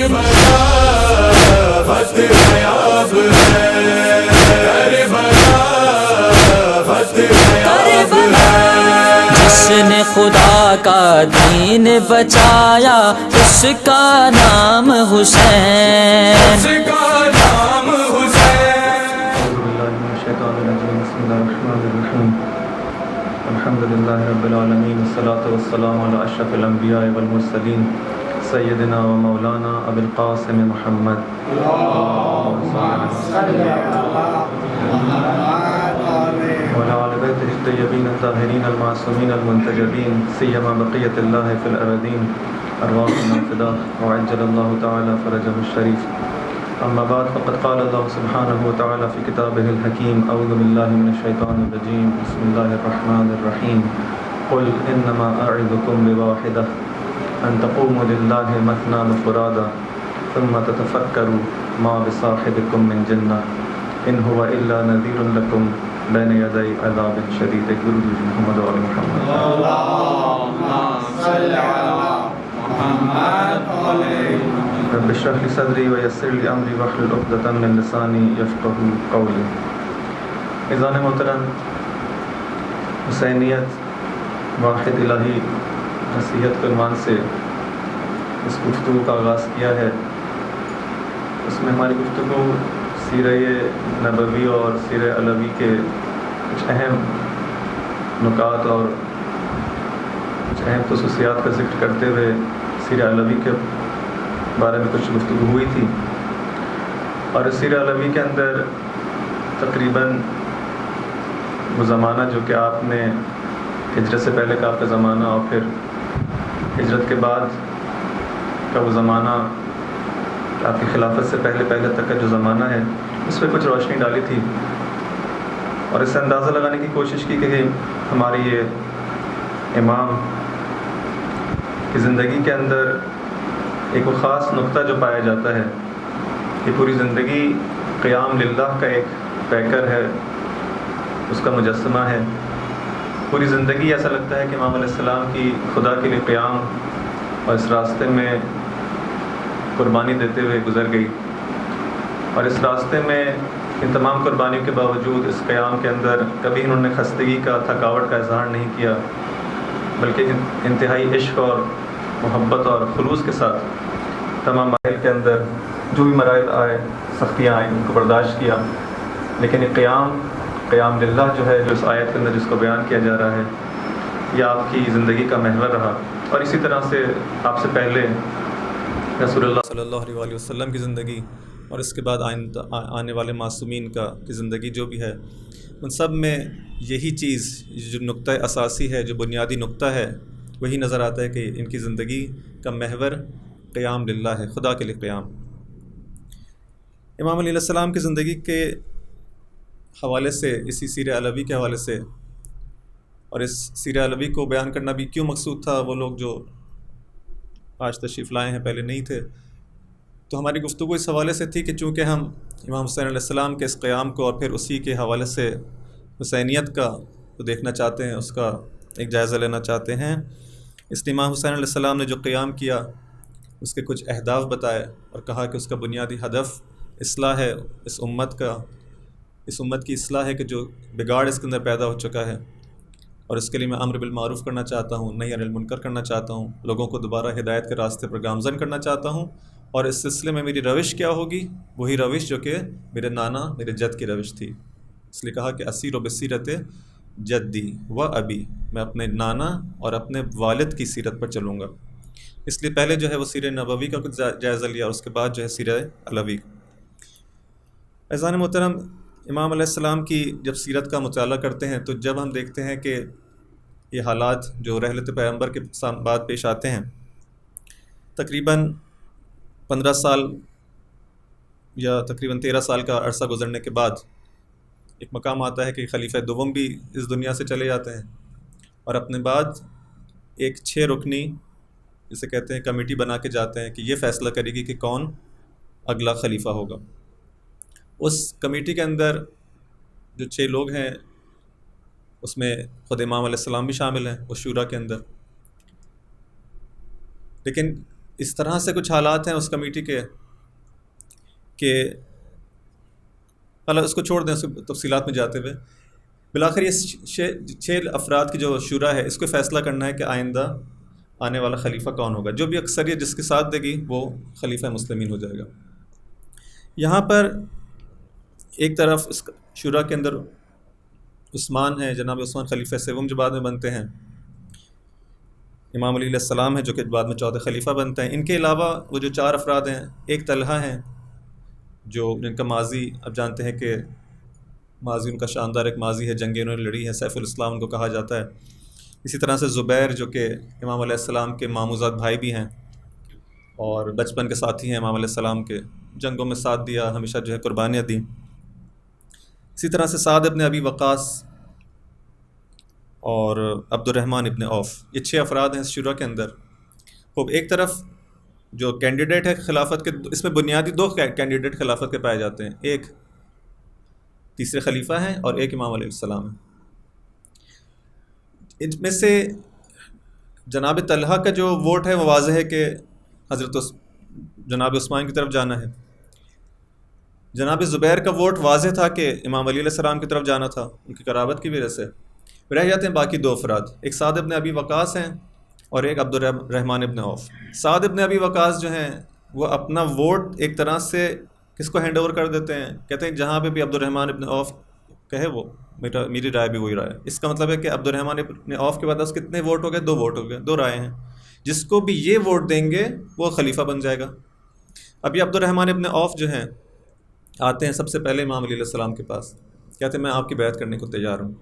جس نے خدا کا دین بچایا اس کا نام حسین، اس کا نام حسین۔ الحمد للہ رب العالمین، والصلاة والسلام علی اشرف الانبیاء والمرسلین، سیدنا و مولانا ابی القاسم محمد وعلی آل بیتہ الطیبین الطاہرین المعصومین المنتجبین، سیما بقیۃ اللہ فی الارضین، ارواحنا فداہ وعجل اللہ تعالی فرجہ الشریف۔ اما بعد فقد قال اللہ سبحانہ وتعالی فی کتابہ الحکیم، اعوذ باللہ من الشیطان الرجیم، بسم اللہ الرحمن الرحیم، قل انما اعظکم بواحدہ ان تقوموا للہ مثنی وفرادا ثم تتفکروا ما بصاحبکم من جنہ ان هو الا نذیر لکم بین یدی عذاب شدید۔ درود محمد و آل محمد۔ اللهم صل على محمد رب اشرح لی صدری ویسر لی امری واحلل عقدۃ من لسانی یفقہوا قولی۔ اذان محترم، حسینیت واحد الہی نصیحت کے عنوان سے اس گفتگو کا آغاز کیا ہے۔ اس میں ہماری گفتگو سیرہ نبوی اور سیرہ علوی کے کچھ اہم نکات اور کچھ اہم خصوصیات کا ذکر کرتے ہوئے سیرہ علوی کے بارے میں کچھ گفتگو ہوئی تھی، اور اس سیرہ علوی کے اندر تقریباً وہ زمانہ جو کہ آپ نے ہجرت سے پہلے کا آپ کا زمانہ اور پھر ہجرت کے بعد کا وہ زمانہ، آپ کی خلافت سے پہلے تک کا جو زمانہ ہے، اس پہ کچھ روشنی ڈالی تھی، اور اس سے اندازہ لگانے کی کوشش کی کہ ہماری یہ امام کی زندگی کے اندر ایک وہ خاص نقطہ جو پایا جاتا ہے کہ پوری زندگی قیام للہ کا ایک پیکر ہے، اس کا مجسمہ ہے۔ پوری زندگی ایسا لگتا ہے کہ امام علیہ السلام کی خدا کے لیے قیام اور اس راستے میں قربانی دیتے ہوئے گزر گئی، اور اس راستے میں ان تمام قربانیوں کے باوجود اس قیام کے اندر کبھی انہوں نے خستگی کا، تھکاوٹ کا اظہار نہیں کیا، بلکہ انتہائی عشق اور محبت اور خلوص کے ساتھ تمام مراحل کے اندر جو بھی مراحل آئے، سختیاں آئیں، ان کو برداشت کیا۔ لیکن یہ قیام للہ جو ہے، جو اس آیت کے اندر جس کو بیان کیا جا رہا ہے، یہ آپ کی زندگی کا محور رہا، اور اسی طرح سے آپ سے پہلے رسول اللہ صلی اللہ علیہ وسلم کی زندگی اور اس کے بعد آنے والے معصومین کی زندگی جو بھی ہے، ان سب میں یہی چیز جو نقطہ اساسی ہے، جو بنیادی نقطہ ہے، وہی نظر آتا ہے کہ ان کی زندگی کا محور قیام للہ ہے، خدا کے لیے قیام۔ امام علیہ السلام کی زندگی کے حوالے سے، اسی سیرہ علوی کے حوالے سے، اور اس سیرہ علوی کو بیان کرنا بھی کیوں مقصود تھا، وہ لوگ جو آج تشریف لائے ہیں پہلے نہیں تھے، تو ہماری گفتگو اس حوالے سے تھی کہ چونکہ ہم امام حسین علیہ السلام کے اس قیام کو اور پھر اسی کے حوالے سے حسینیت کا جو دیکھنا چاہتے ہیں، اس کا ایک جائزہ لینا چاہتے ہیں، اس لیے امام حسین علیہ السلام نے جو قیام کیا، اس کے کچھ اہداف بتائے اور کہا کہ اس کا بنیادی ہدف اصلاح ہے، اس امت کی اصلاح ہے کہ جو بگاڑ اس کے اندر پیدا ہو چکا ہے، اور اس کے لیے میں امر بالمعروف کرنا چاہتا ہوں، نہی عن المنکر کرنا چاہتا ہوں، لوگوں کو دوبارہ ہدایت کے راستے پر گامزن کرنا چاہتا ہوں، اور اس سلسلے میں میری روش کیا ہوگی، وہی روش جو کہ میرے نانا، میرے جد کی روش تھی۔ اس لیے کہا کہ اسیر و بصیرت جدی و ابی، میں اپنے نانا اور اپنے والد کی سیرت پر چلوں گا۔ اس لیے پہلے جو ہے وہ سیرہ نبوی کا کچھ جائزہ لیا، اور اس کے بعد جو ہے سیرہ علوی۔ عزیزان محترم، امام علیہ السلام کی جب سیرت کا مطالعہ کرتے ہیں، تو جب ہم دیکھتے ہیں کہ یہ حالات جو رحلت پیغمبر کے بعد پیش آتے ہیں، تقریباً 15 سال یا تقریباً 13 سال کا عرصہ گزرنے کے بعد ایک مقام آتا ہے کہ خلیفہ دوم بھی اس دنیا سے چلے جاتے ہیں، اور اپنے بعد ایک 6 رکنی جسے کہتے ہیں کمیٹی بنا کے جاتے ہیں کہ یہ فیصلہ کرے گی کہ کون اگلا خلیفہ ہوگا۔ اس کمیٹی کے اندر جو 6 لوگ ہیں، اس میں خود امام علیہ السلام بھی شامل ہیں اس شورا کے اندر، لیکن اس طرح سے کچھ حالات ہیں اس کمیٹی کے کہ اس کو چھوڑ دیں، اس کو تفصیلات میں جاتے ہوئے بالآخر یہ 6 افراد کی جو شورا ہے اس کو فیصلہ کرنا ہے کہ آئندہ آنے والا خلیفہ کون ہوگا. جو بھی اکثریت جس کے ساتھ دے گی وہ خلیفہ مسلمین ہو جائے گا. یہاں پر ایک طرف اس شورا کے اندر عثمان ہے، جناب عثمان خلیفہ سوم جو بعد میں بنتے ہیں، امام علی علیہ السلام ہے جو کہ بعد میں چوتھے خلیفہ بنتے ہیں. ان کے علاوہ وہ جو 4 افراد ہیں، ایک طلحہ ہیں جو جن کا ماضی اب جانتے ہیں کہ ماضی ان کا شاندار ایک ماضی ہے، جنگیں انہوں نے لڑی ہے، سیف الاسلام ان کو کہا جاتا ہے. اسی طرح سے زبیر جو کہ امام علیہ السلام کے ماموزاد بھائی بھی ہیں اور بچپن کے ساتھی ہیں امام علیہ السلام کے، جنگوں میں ساتھ دیا، ہمیشہ جو ہے قربانیاں دیں. اسی طرح سے سعد ابن ابی وقاص اور عبد الرحمن ابن عوف، یہ 6 افراد ہیں اس شورا کے اندر. خوب، ایک طرف جو کینڈیڈیٹ ہے خلافت کے، اس میں بنیادی 2 کینڈیڈیٹ خلافت کے پائے جاتے ہیں، ایک تیسرے خلیفہ ہیں اور ایک امام علیہ السلام ہے. ان میں سے جناب طلحہ کا جو ووٹ ہے وہ واضح ہے کہ حضرت جناب عثمان کی طرف جانا ہے. جناب زبیر کا ووٹ واضح تھا کہ امام علی علیہ السلام کی طرف جانا تھا ان کی قرابت کی وجہ سے. رہ جاتے ہیں باقی 2 افراد، ایک سعد ابن ابی وقاص ہیں اور ایک عبد الرحمن ابن عوف. سعد ابن ابی وقاص جو ہیں وہ اپنا ووٹ ایک طرح سے کس کو ہینڈ اوور کر دیتے ہیں، کہتے ہیں جہاں پہ بھی عبد الرحمن ابن عوف کہے وہ میری رائے بھی وہی رائے ہے. اس کا مطلب ہے کہ عبد الرحمن ابن عوف کے بعد اس کتنے ووٹ ہو گئے؟ 2 ووٹ ہو گئے، 2 رائے ہیں. جس کو بھی یہ ووٹ دیں گے وہ خلیفہ بن جائے گا. اب یہ عبد الرحمن ابن عوف جو ہیں آتے ہیں سب سے پہلے امام علی علیہ السلام کے پاس، کہتے ہیں میں آپ کی بیعت کرنے کو تیار ہوں،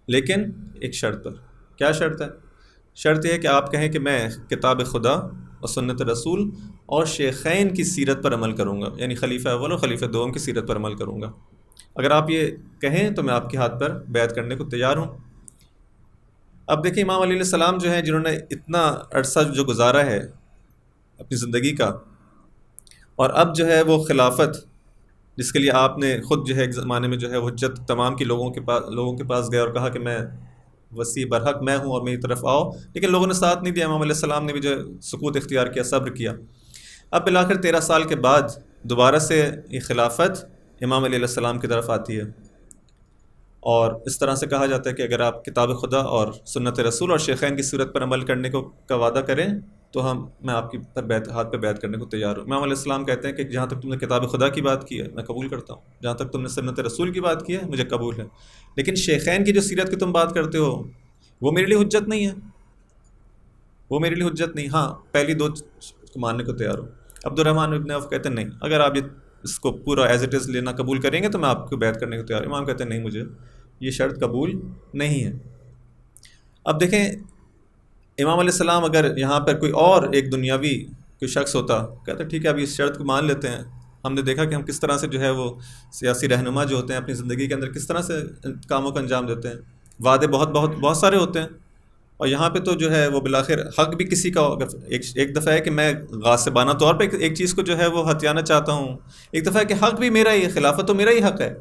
لیکن ایک شرط پر. کیا شرط ہے؟ شرط یہ ہے کہ آپ کہیں کہ میں کتاب خدا اور سنت رسول اور شیخین کی سیرت پر عمل کروں گا، یعنی خلیفہ اول اور خلیفہ دوم کی سیرت پر عمل کروں گا. اگر آپ یہ کہیں تو میں آپ کے ہاتھ پر بیعت کرنے کو تیار ہوں. اب دیکھیں امام علی علیہ السلام جو ہیں جنہوں نے اتنا عرصہ جو گزارا ہے اپنی زندگی کا، اور اب جو ہے وہ خلافت جس کے لیے آپ نے خود جو ہے ایک زمانے میں جو ہے حجت تمام کی لوگوں کے پاس گئے اور کہا کہ میں وسیع برحق میں ہوں اور میری طرف آؤ، لیکن لوگوں نے ساتھ نہیں دیا. امام علیہ السلام نے بھی جو ہے سکوت اختیار کیا، صبر کیا. اب بالآخر 13 سال کے بعد دوبارہ سے یہ خلافت امام علیہ السلام کی طرف آتی ہے، اور اس طرح سے کہا جاتا ہے کہ اگر آپ کتاب خدا اور سنت رسول اور شیخین کی صورت پر عمل کرنے کا وعدہ کریں تو میں آپ کی ہاتھ پہ بیعت کرنے کو تیار ہوں. امام علیہ السلام کہتے ہیں کہ جہاں تک تم نے کتاب خدا کی بات کی ہے میں قبول کرتا ہوں، جہاں تک تم نے سنت رسول کی بات کی ہے مجھے قبول ہے، لیکن شیخین کی جو سیرت کی تم بات کرتے ہو وہ میرے لیے حجت نہیں ہے، وہ میرے لیے حجت نہیں. ہاں پہلی 2 کو ماننے کو تیار ہوں. عبد الرحمن ابن عوف کہتے ہیں نہیں، اگر آپ اس کو پورا ایز اٹ از لینا قبول کریں گے تو میں آپ کو بیعت کرنے کو تیار ہوں. امام کہتے ہیں نہیں، مجھے یہ شرط قبول نہیں ہے. اب دیکھیں امام علیہ السلام اگر یہاں پر کوئی اور ایک دنیاوی کوئی شخص ہوتا، کہتے ٹھیک ہے اب اس شرط کو مان لیتے ہیں. ہم نے دیکھا کہ ہم کس طرح سے جو ہے وہ سیاسی رہنما جو ہوتے ہیں اپنی زندگی کے اندر کس طرح سے کاموں کا انجام دیتے ہیں، وعدے بہت سارے ہوتے ہیں، اور یہاں پہ تو جو ہے وہ بالآخر حق بھی کسی کا ایک دفعہ ہے کہ میں غاصبانہ طور پہ ایک چیز کو جو ہے وہ ہتھیانا چاہتا ہوں، ایک دفعہ ہے کہ حق بھی میرا ہی ہے، خلافت تو میرا ہی حق ہے،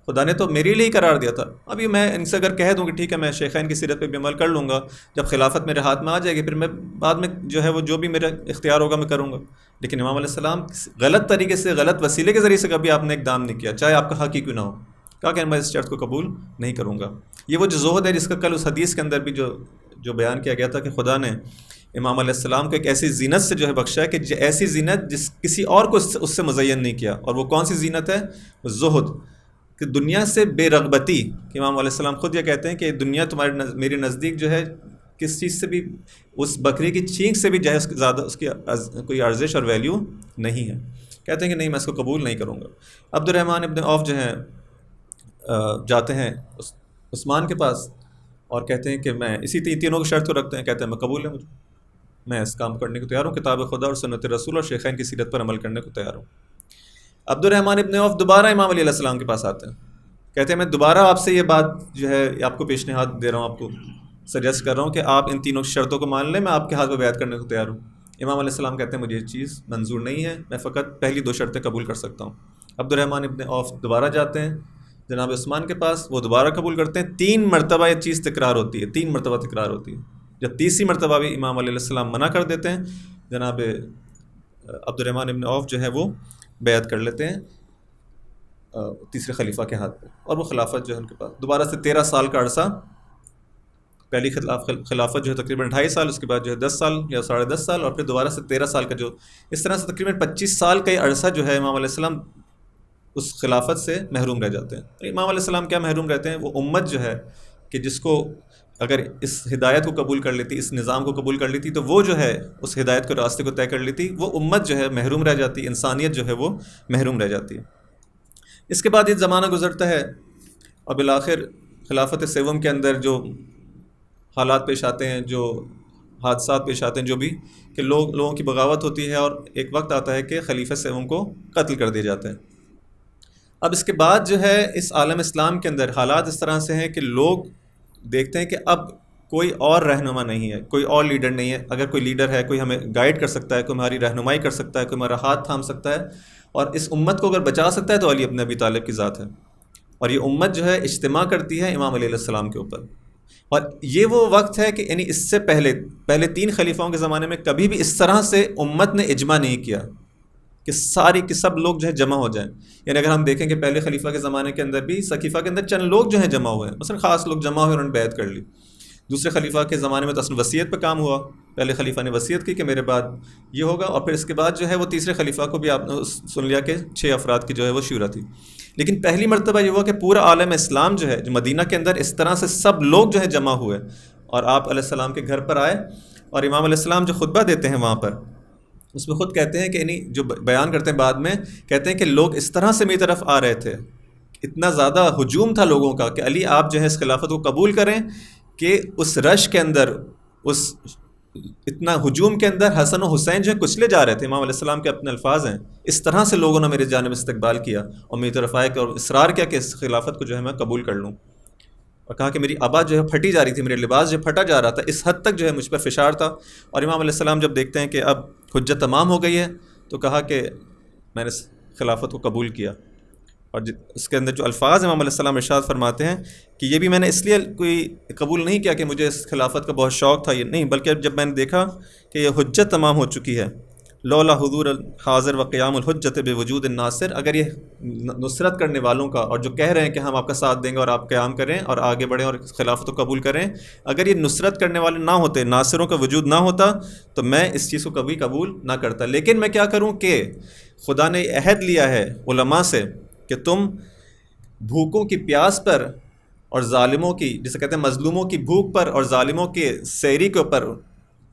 خدا نے تو میرے لیے ہی قرار دیا تھا. ابھی میں ان سے اگر کہہ دوں کہ ٹھیک ہے میں شیخین کی سیرت پہ بھی عمل کر لوں گا، جب خلافت میرے ہاتھ میں آ جائے گی پھر میں بعد میں جو ہے وہ جو بھی میرا اختیار ہوگا میں کروں گا. لیکن امام علیہ السلام غلط طریقے سے غلط وسیلے کے ذریعے سے کبھی آپ نے اقدام نہیں کیا، چاہے آپ کا حق ہی کیوں نہ ہو. کہا کہ میں اس شرط کو قبول نہیں کروں گا. یہ وہ جو زہد ہے جس کا کل اس حدیث کے اندر بھی جو بیان کیا گیا تھا کہ خدا نے امام علیہ السلام کو ایک ایسی زینت سے جو ہے بخشا ہے کہ ایسی زینت جس کسی اور کو اس سے مزین نہیں کیا. اور وہ کون سی زینت ہے؟ وہ زہد، کہ دنیا سے بے رغبتی. کہ امام علیہ السلام خود یہ کہتے ہیں کہ دنیا میرے نزدیک جو ہے کس چیز سے بھی، اس بکری کی چینک سے بھی جو ہے زیادہ اس کی کوئی ارزش اور ویلیو نہیں ہے. کہتے ہیں کہ نہیں میں اس کو قبول نہیں کروں گا. عبد الرحمن ابن عوف جو ہیں جاتے ہیں عثمان کے پاس اور کہتے ہیں کہ میں اسی تینوں کی شرط کو رکھتے ہیں، کہتے ہیں میں قبول ہے، میں اس کام کرنے کو تیار ہوں، کتاب خدا اور سنت رسول اور شیخین کی سیرت پر عمل کرنے کو تیار ہوں. عبد الرحمن ابن عوف دوبارہ امام علیہ السلام کے پاس آتے ہیں، کہتے ہیں میں دوبارہ آپ سے یہ بات جو ہے آپ کو پیشنہاد دے رہا ہوں، آپ کو سجیسٹ کر رہا ہوں کہ آپ ان تینوں شرطوں کو مان لیں، میں آپ کے ہاتھ پہ بیعت کرنے کو تیار ہوں. امام علیہ السلام کہتے ہیں مجھے یہ چیز منظور نہیں ہے، میں فقط پہلی 2 شرطیں قبول کر سکتا ہوں. عبد الرحمن ابن عوف دوبارہ جاتے ہیں جناب عثمان کے پاس، وہ دوبارہ قبول کرتے ہیں. 3 مرتبہ یہ چیز تکرار ہوتی ہے، 3 مرتبہ تکرار ہوتی ہے. جب تیسری مرتبہ بھی امام علیہ السلام منع کر دیتے ہیں جناب عبد الرحمن ابن عوف جو ہے وہ بیعت کر لیتے ہیں تیسرے خلیفہ کے ہاتھ پہ، اور وہ خلافت جو ہے ان کے پاس دوبارہ سے 13 سال کا عرصہ، پہلی خلافت جو ہے تقریباً 2.5 سال، اس کے بعد جو ہے 10 سال یا 10.5 سال، اور پھر دوبارہ سے 13 سال کا، جو اس طرح سے تقریباً 25 سال کا یہ عرصہ جو ہے امام علیہ السلام اس خلافت سے محروم رہ جاتے ہیں۔ امام علیہ السلام کیا محروم رہتے ہیں؟ وہ امت جو ہے کہ جس کو اگر اس ہدایت کو قبول کر لیتی، اس نظام کو قبول کر لیتی، تو وہ جو ہے اس ہدایت کے راستے کو طے کر لیتی، وہ امت جو ہے محروم رہ جاتی، انسانیت جو ہے وہ محروم رہ جاتی ہے۔ اس کے بعد یہ زمانہ گزرتا ہے اور بالآخر خلافت سیوم کے اندر جو حالات پیش آتے ہیں، جو حادثات پیش آتے ہیں، جو بھی کہ لوگوں کی بغاوت ہوتی ہے، اور ایک وقت آتا ہے کہ خلیفہ سیوم کو قتل کر دیا جاتا ہے۔ اب اس کے بعد جو ہے اس عالم اسلام کے اندر حالات اس طرح سے ہیں کہ لوگ دیکھتے ہیں کہ اب کوئی اور رہنما نہیں ہے، کوئی اور لیڈر نہیں ہے۔ اگر کوئی لیڈر ہے، کوئی ہمیں گائیڈ کر سکتا ہے، کوئی ہماری رہنمائی کر سکتا ہے، کوئی ہمارا ہاتھ تھام سکتا ہے اور اس امت کو اگر بچا سکتا ہے، تو علی ابن ابی طالب کی ذات ہے۔ اور یہ امت جو ہے اجتماع کرتی ہے امام علیہ السلام کے اوپر، اور یہ وہ وقت ہے کہ یعنی اس سے پہلے 3 خلیفاؤں کے زمانے میں کبھی بھی اس طرح سے امت نے اجماع نہیں کیا کہ سب لوگ جو ہے جمع ہو جائیں۔ یعنی اگر ہم دیکھیں کہ پہلے خلیفہ کے زمانے کے اندر بھی سقیفہ کے اندر چند لوگ جو ہیں جمع ہوئے ہیں، مثلا خاص لوگ جمع ہوئے، انہوں نے بیعت کر لی۔ دوسرے خلیفہ کے زمانے میں تو اصل وصیت پہ کام ہوا، پہلے خلیفہ نے وصیت کی کہ میرے بعد یہ ہوگا، اور پھر اس کے بعد جو ہے وہ تیسرے خلیفہ کو بھی آپ نے سن لیا کہ 6 افراد کی جو ہے وہ شورا تھی۔ لیکن پہلی مرتبہ یہ ہوا کہ پورا عالم اسلام جو ہے، جو مدینہ کے اندر اس طرح سے سب لوگ جو ہے جمع ہوئے، اور آپ علیہ السلام کے گھر پر آئے، اور امام علیہ السلام جو خطبہ دیتے ہیں وہاں پر، اس میں خود کہتے ہیں کہ یعنی جو بیان کرتے ہیں بعد میں، کہتے ہیں کہ لوگ اس طرح سے میری طرف آ رہے تھے، اتنا زیادہ ہجوم تھا لوگوں کا کہ علی آپ جو ہے اس خلافت کو قبول کریں، کہ اس رش کے اندر، اس اتنا ہجوم کے اندر حسن و حسین جو ہے کچلے جا رہے تھے۔ امام علیہ السلام کے اپنے الفاظ ہیں، اس طرح سے لوگوں نے میری جانب استقبال کیا اور میری طرف آئے اور اصرار کیا کہ اس خلافت کو جو ہے میں قبول کر لوں، اور کہا کہ میری ابا جو ہے پھٹی جا رہی تھی، میرے لباس جو پھٹا جا رہا تھا، اس حد تک جو ہے مجھ پر فشار تھا۔ اور امام علیہ السلام جب دیکھتے ہیں کہ اب حجت تمام ہو گئی ہے، تو کہا کہ میں نے خلافت کو قبول کیا۔ اور اس کے اندر جو الفاظ امام علیہ السلام ارشاد فرماتے ہیں کہ یہ بھی میں نے اس لیے کوئی قبول نہیں کیا کہ مجھے اس خلافت کا بہت شوق تھا، یہ نہیں، بلکہ جب میں نے دیکھا کہ یہ حجت تمام ہو چکی ہے، لولا حضور حاضر و قیام الحجت بوجود الناصر، اگر یہ نصرت کرنے والوں کا، اور جو کہہ رہے ہیں کہ ہم آپ کا ساتھ دیں گے اور آپ قیام کریں اور آگے بڑھیں اور خلافت کو قبول کریں، اگر یہ نصرت کرنے والے نہ ہوتے، ناصروں کا وجود نہ ہوتا، تو میں اس چیز کو کبھی قبول نہ کرتا۔ لیکن میں کیا کروں کہ خدا نے عہد لیا ہے علماء سے کہ تم بھوکوں کی پیاس پر اور ظالموں کی، جسے کہتے ہیں مظلوموں کی بھوک پر اور ظالموں کے سیری کے اوپر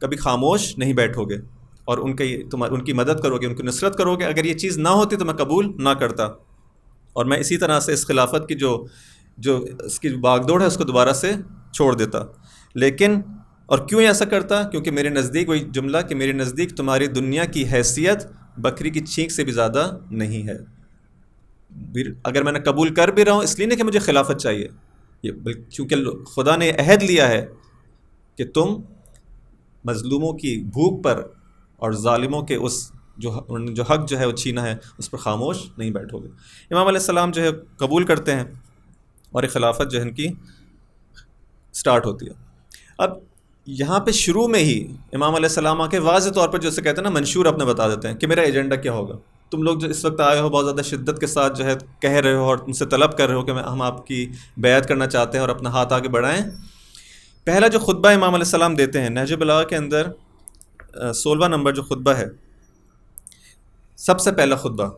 کبھی خاموش نہیں بیٹھو گے، اور ان کی مدد کرو گے، ان کی نصرت کرو گے۔ اگر یہ چیز نہ ہوتی تو میں قبول نہ کرتا، اور میں اسی طرح سے اس خلافت کی جو اس کی باغ دوڑ ہے اس کو دوبارہ سے چھوڑ دیتا۔ لیکن اور کیوں ایسا کرتا؟ کیونکہ میرے نزدیک وہی جملہ کہ میرے نزدیک تمہاری دنیا کی حیثیت بکری کی چھینک سے بھی زیادہ نہیں ہے۔ اگر میں نے قبول کر بھی رہا ہوں، اس لیے نہیں کہ مجھے خلافت چاہیے، کیونکہ خدا نے عہد لیا ہے کہ تم مظلوموں کی بھوک پر اور ظالموں کے اس جو حق جو ہے وہ چھینا ہے اس پر خاموش نہیں بیٹھو گے۔ امام علیہ السلام جو ہے قبول کرتے ہیں، اور ایک خلافت جو ہے ان کی سٹارٹ ہوتی ہے۔ اب یہاں پہ شروع میں ہی امام علیہ السلام آ کے واضح طور پر جیسے کہتے ہیں نا منشور اپنے بتا دیتے ہیں کہ میرا ایجنڈا کیا ہوگا۔ تم لوگ جو اس وقت آئے ہو بہت زیادہ شدت کے ساتھ جو ہے کہہ رہے ہو اور تم سے طلب کر رہے ہو کہ ہم آپ کی بیعت کرنا چاہتے ہیں اور اپنا ہاتھ آگے بڑھائیں۔ پہلا جو خطبہ امام علیہ السلام دیتے ہیں نہج البلاغہ کے اندر 16واں نمبر جو خطبہ ہے، سب سے پہلا خطبہ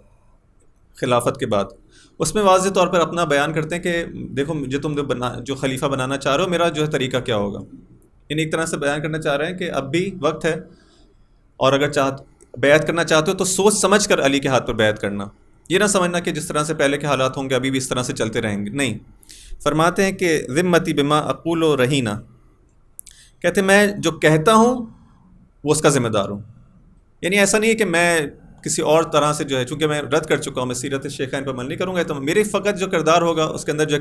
خلافت کے بعد، اس میں واضح طور پر اپنا بیان کرتے ہیں کہ دیکھو مجھے تم جو خلیفہ بنانا چاہ رہے ہو، میرا جو ہے طریقہ کیا ہوگا۔ یعنی ایک طرح سے بیان کرنا چاہ رہے ہیں کہ اب بھی وقت ہے، اور اگر بیعت کرنا چاہتے ہو تو سوچ سمجھ کر علی کے ہاتھ پر بیعت کرنا، یہ نہ سمجھنا کہ جس طرح سے پہلے کے حالات ہوں گے ابھی بھی اس طرح سے چلتے رہیں گے، نہیں۔ فرماتے ہیں کہ ذمتی بما اقول و رہینہ، کہتے ہیں میں جو کہتا ہوں وہ اس کا ذمہ دار ہوں۔ یعنی ایسا نہیں ہے کہ میں کسی اور طرح سے جو ہے، چونکہ میں رد کر چکا ہوں، میں سیرت شیخین پر عمل نہیں کروں گا، تو میرے فقط جو کردار ہوگا اس کے اندر جو ہے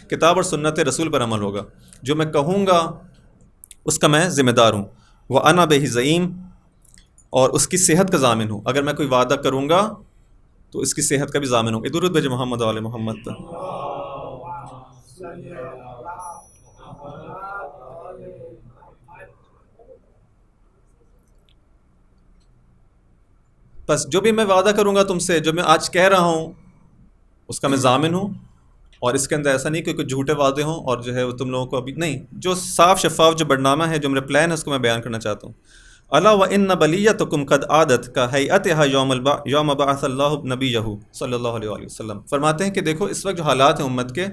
کتاب اور سنت رسول پر عمل ہوگا، جو میں کہوں گا اس کا میں ذمہ دار ہوں۔ وَأَنَا بِهِ زعیم، اور اس کی صحت کا ضامن ہوں، اگر میں کوئی وعدہ کروں گا تو اس کی صحت کا بھی ضامن ہوں۔ درود بھیجو محمد و آل محمد پر۔ بس جو بھی میں وعدہ کروں گا تم سے، جو میں آج کہہ رہا ہوں اس کا میں ضامن ہوں، اور اس کے اندر ایسا نہیں کہ کوئی جھوٹے وعدے ہوں اور جو ہے وہ تم لوگوں کو ابھی نہیں، جو صاف شفاف جو برنامہ ہے، جو میرا پلان ہے، اس کو میں بیان کرنا چاہتا ہوں۔ الا وان بلیتکم قد عادت کا ہیئتھا یوم بعث اللہ نبیہ صلی اللہ علیہ وآلہ وسلم۔ فرماتے ہیں کہ دیکھو اس وقت جو حالات ہیں امت کے،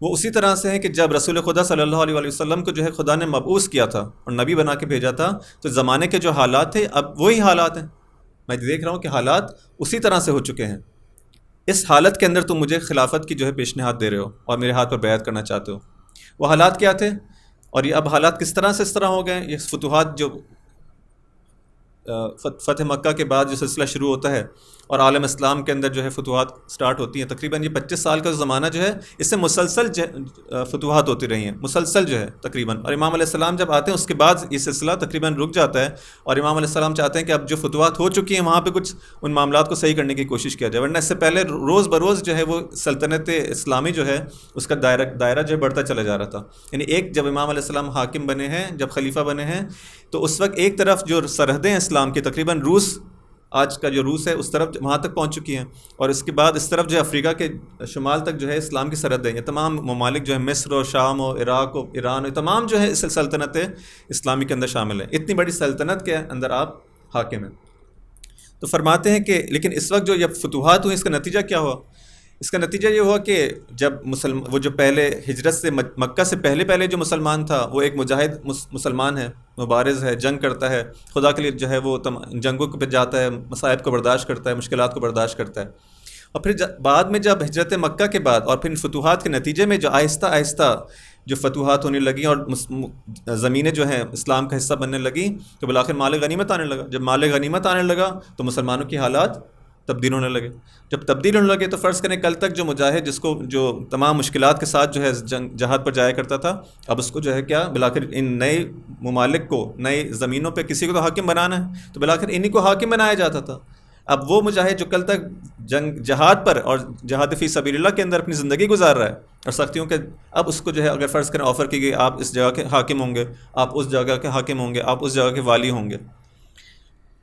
وہ اسی طرح سے ہیں کہ جب رسول خدا صلی اللہ علیہ وآلہ وسلم کو جو ہے خدا نے مبعوث کیا تھا اور نبی بنا کے بھیجا تھا، تو زمانے کے جو حالات تھے اب وہی حالات ہیں۔ میں دیکھ رہا ہوں کہ حالات اسی طرح سے ہو چکے ہیں۔ اس حالت کے اندر تم مجھے خلافت کی جو ہے پیشنہاد دے رہے ہو اور میرے ہاتھ پر بیعت کرنا چاہتے ہو۔ وہ حالات کیا تھے اور یہ اب حالات کس طرح سے اس طرح ہو گئے؟ یہ فتوحات جو فتح مکہ کے بعد جو سلسلہ شروع ہوتا ہے اور عالم اسلام کے اندر جو ہے فتوحات سٹارٹ ہوتی ہیں، تقریباً یہ 25 سال کا زمانہ جو ہے اس سے مسلسل فتوحات ہوتی رہی ہیں، مسلسل جو ہے تقریباً۔ اور امام علیہ السلام جب آتے ہیں اس کے بعد یہ سلسلہ تقریباً رک جاتا ہے، اور امام علیہ السلام چاہتے ہیں کہ اب جو فتوحات ہو چکی ہیں وہاں پہ کچھ ان معاملات کو صحیح کرنے کی کوشش کیا جائے، ورنہ اس سے پہلے روز بروز جو ہے وہ سلطنت اسلامی جو ہے اس کا دائرہ جو ہے بڑھتا چلا جا رہا تھا۔ یعنی ایک جب امام علیہ السلام حاکم بنے ہیں، جب خلیفہ بنے ہیں، تو اس وقت ایک طرف جو سرحدیں اسلام کی تقریباً روس، آج کا جو روس ہے اس طرف وہاں تک پہنچ چکی ہیں، اور اس کے بعد اس طرف جو ہے افریقہ کے شمال تک جو ہے اسلام کی سرحدیں، یہ تمام ممالک جو ہے مصر و شام و عراق و ایران، تمام جو ہے اس سلطنت اسلامی کے اندر شامل ہیں۔ اتنی بڑی سلطنت کے اندر آپ حاکم ہیں۔ تو فرماتے ہیں کہ لیکن اس وقت جو جب فتوحات ہوئی، اس کا نتیجہ کیا ہوا؟ اس کا نتیجہ یہ ہوا کہ جب وہ جو پہلے ہجرت سے مکہ سے پہلے جو مسلمان تھا، وہ ایک مجاہد مسلمان ہے، مبارز ہے، جنگ کرتا ہے خدا کے لیے، جو ہے وہ جنگوں پہ جاتا ہے، مصائب کو برداشت کرتا ہے، مشکلات کو برداشت کرتا ہے۔ اور پھر بعد میں جب ہجرت مکہ کے بعد اور پھر ان فتوحات کے نتیجے میں جو آہستہ آہستہ جو فتوحات ہونے لگیں اور زمینیں جو ہیں اسلام کا حصہ بننے لگیں، تو بالآخر مال غنیمت آنے لگا۔ جب مال غنیمت آنے لگا تو مسلمانوں کی حالات تبدیل ہونے لگے۔ جب تبدیل ہونے لگے تو فرض کریں کل تک جو مجاہد جس کو جو تمام مشکلات کے ساتھ جو ہے جہاد پر جایا کرتا تھا، اب اس کو جو ہے کیا بالآخر ان نئے ممالک کو، نئے زمینوں پہ کسی کو تو حاکم بنانا ہے، تو بالآخر انہی کو حاکم بنایا جاتا تھا۔ اب وہ مجاہد جو کل تک جہاد پر اور جہاد فی سبیل اللہ کے اندر اپنی زندگی گزار رہا ہے اور سختیوں کے، اب اس کو جو ہے اگر فرض کریں آفر کی گئی آپ اس جگہ کے حاکم ہوں گے، آپ اس جگہ کے حاکم ہوں گے، آپ اس جگہ کے والی ہوں گے،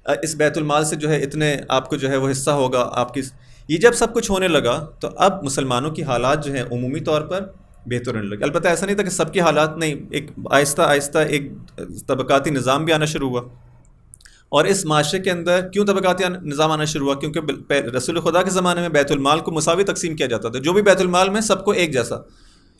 اس بیت المال سے جو ہے اتنے آپ کو جو ہے وہ حصہ ہوگا آپ کی۔ یہ جب سب کچھ ہونے لگا تو اب مسلمانوں کی حالات جو ہیں عمومی طور پر بہتر ہونے لگے۔ البتہ ایسا نہیں تھا کہ سب کی حالات نہیں، ایک آہستہ آہستہ ایک طبقاتی نظام بھی آنا شروع ہوا۔ اور اس معاشرے کے اندر کیوں طبقاتی نظام آنا شروع ہوا؟ کیونکہ رسول خدا کے زمانے میں بیت المال کو مساوی تقسیم کیا جاتا تھا، جو بھی بیت المال میں سب کو ایک جیسا،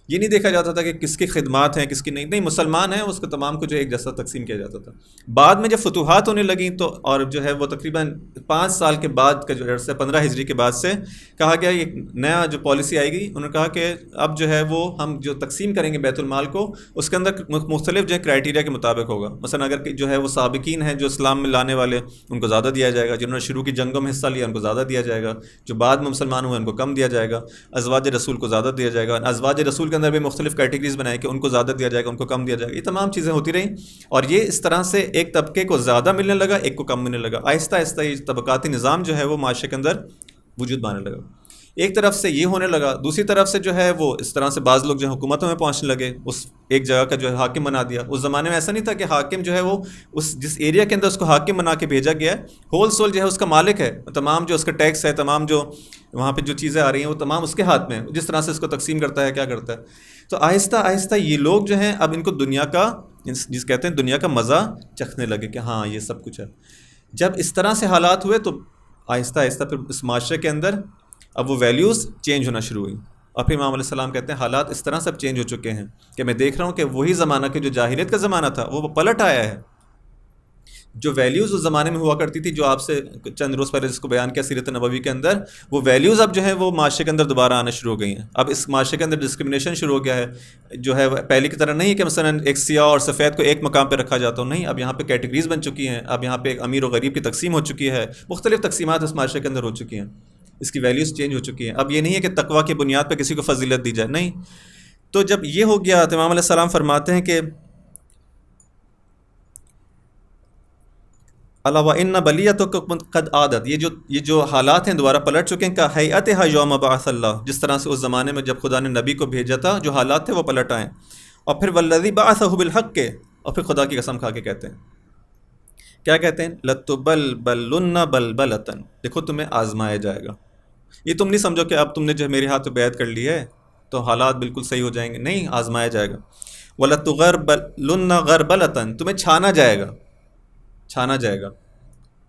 یہ نہیں دیکھا جاتا تھا کہ کس کی خدمات ہیں کس کی نہیں مسلمان ہیں اس کو تمام کو جو ایک جیسا تقسیم کیا جاتا تھا۔ بعد میں جب فتوحات ہونے لگیں تو اور جو ہے وہ تقریباً 5 سال کے بعد کا جو عرصہ 15 ہجری کے بعد سے کہا گیا ایک نیا جو پالیسی آئے گی، انہوں نے کہا کہ اب جو ہے وہ ہم جو تقسیم کریں گے بیت المال کو، اس کے اندر مختلف جو ہے کرائٹیریا کے مطابق ہوگا۔ مثلا اگر جو ہے وہ سابقین ہیں جو اسلام میں لانے والے ان کو زیادہ دیا جائے گا، جنہوں نے شروع کی جنگوں میں حصہ لیا ان کو زیادہ دیا جائے گا، جو بعد میں مسلمان ہوئے ان کو کم دیا جائے گا، ازواج رسول کو زیادہ دیا جائے گا، ازواج رسول کے اندر بھی مختلف کیٹیگریز بنائے کہ ان کو زیادہ دیا جائے گا ان کو کم دیا جائے گا۔ یہ تمام چیزیں ہوتی رہیں اور یہ اس طرح سے ایک طبقے کو زیادہ ملنے لگا، ایک کو کم ملنے لگا۔ آہستہ آہستہ یہ طبقاتی نظام جو ہے وہ معاشرے کے اندر وجود پانے لگا۔ ایک طرف سے یہ ہونے لگا، دوسری طرف سے جو ہے وہ اس طرح سے بعض لوگ جو حکومتوں میں پہنچنے لگے، اس ایک جگہ کا جو ہے حاکم بنا دیا۔ اس زمانے میں ایسا نہیں تھا کہ حاکم جو ہے وہ اس جس ایریا کے اندر اس کو حاکم بنا کے بھیجا گیا ہے، ہول سول جو ہے اس کا مالک ہے، تمام جو اس کا ٹیکس ہے، تمام جو وہاں پہ جو چیزیں آ رہی ہیں وہ تمام اس کے ہاتھ میں ہے، جس طرح سے اس کو تقسیم کرتا ہے کیا کرتا ہے۔ تو آہستہ آہستہ یہ لوگ جو ہیں اب ان کو دنیا کا جس کہتے ہیں دنیا کا مزہ چکھنے لگے کہ ہاں یہ سب کچھ ہے۔ جب اس طرح سے حالات ہوئے تو آہستہ آہستہ پھر اس معاشرے کے اندر اب وہ ویلیوز چینج ہونا شروع ہوئی، اور پھر امام علیہ السلام کہتے ہیں حالات اس طرح سے اب چینج ہو چکے ہیں کہ میں دیکھ رہا ہوں کہ وہی زمانہ کہ جو جاہلیت کا زمانہ تھا وہ پلٹ آیا ہے۔ جو ویلیوز اس زمانے میں ہوا کرتی تھی، جو آپ سے چند روز پہلے جس کو بیان کیا سیرت نبوی کے اندر، وہ ویلیوز اب جو ہے وہ معاشرے کے اندر دوبارہ آنا شروع ہو گئی ہیں۔ اب اس معاشرے کے اندر ڈسکرمنیشن شروع ہو گیا ہے، جو ہے پہلے کی طرح نہیں کہ مثلا ایک سیاہ اور سفید کو ایک مقام پہ رکھا جاتا ہو، نہیں، اب یہاں پہ کیٹیگریز بن چکی ہیں، اب یہاں پہ ایک امیر و غریب کی تقسیم ہو چکی ہے، مختلف تقسیمات اس معاشرے کے اندر ہو چکی ہیں، اس کی ویلیوز چینج ہو چکی ہیں۔ اب یہ نہیں ہے کہ تقویٰ کی بنیاد پہ کسی کو فضیلت دی جائے، نہیں۔ تو جب یہ ہو گیا تو امام علیہ السلام فرماتے ہیں کہ الا وان بلیتکم قد عادت، یہ جو حالات ہیں دوبارہ پلٹ چکے ہیں، کا ہیئتھا یوم بعث اللہ، جس طرح سے اس زمانے میں جب خدا نے نبی کو بھیجا تھا جو حالات تھے وہ پلٹ آئے۔ اور پھر والذی بعثہ بالحق کے، اور پھر خدا کی قسم کھا کے کہتے ہیں کیا کہتے ہیں؟ لَتُبَلْبَلُنَّ بَلْبَلَةً، دیکھو تمہیں آزمایا جائے گا. یہ تم نہیں سمجھو کہ اب تم نے جو میرے ہاتھ پہ بیعت کر لی ہے تو حالات بالکل صحیح ہو جائیں گے، نہیں، آزمایا جائے گا. وَلَتُغَرْبَلُنَّ غَرْبَلَةً، تمہیں چھانا جائے گا، چھانا جائے گا.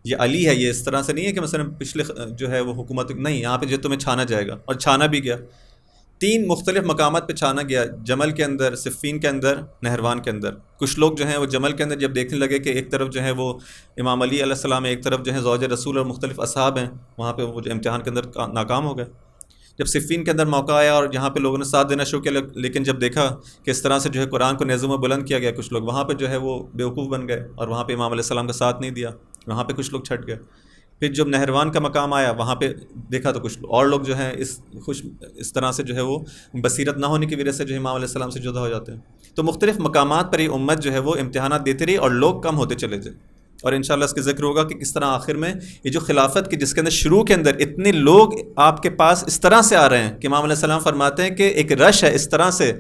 یہ علی ہے، یہ اس طرح سے نہیں ہے کہ مثلا پچھلے جو ہے وہ حکومت، نہیں، یہاں پہ جو تمہیں چھانا جائے گا، اور چھانا بھی گیا. 3 مختلف مقامات پہ چھانا گیا، جمل کے اندر، صفین کے اندر، نہروان کے اندر. کچھ لوگ جو ہیں وہ جمل کے اندر جب دیکھنے لگے کہ ایک طرف جو ہے وہ امام علی علیہ السلام ہے، ایک طرف جو ہے زوج رسول اور مختلف اصحاب ہیں، وہاں پہ وہ جو امتحان کے اندر ناکام ہو گئے. جب صفین کے اندر موقع آیا اور یہاں پہ لوگوں نے ساتھ دینا شروع کیا، لیکن جب دیکھا کہ اس طرح سے جو ہے قرآن کو نیزوں میں بلند کیا گیا، کچھ لوگ وہاں پہ جو ہے وہ بیوقوف بن گئے اور وہاں پہ امام علیہ السلام کا ساتھ نہیں دیا، وہاں پہ کچھ لوگ چھٹ گئے. پھر جب نہروان کا مقام آیا وہاں پہ دیکھا تو کچھ اور لوگ جو ہیں اس طرح سے جو ہے وہ بصیرت نہ ہونے کی وجہ سے جو ہے امام علیہ السلام سے جدا ہو جاتے ہیں. تو مختلف مقامات پر یہ امت جو ہے وہ امتحانات دیتی رہی اور لوگ کم ہوتے چلے گئے. اور انشاءاللہ اس کے ذکر ہوگا کہ کس طرح آخر میں یہ جو خلافت کی جس کے اندر شروع کے اندر اتنے لوگ آپ کے پاس اس طرح سے آ رہے ہیں کہ امام علیہ السلام فرماتے ہیں کہ ایک رش ہے اس طرح سے،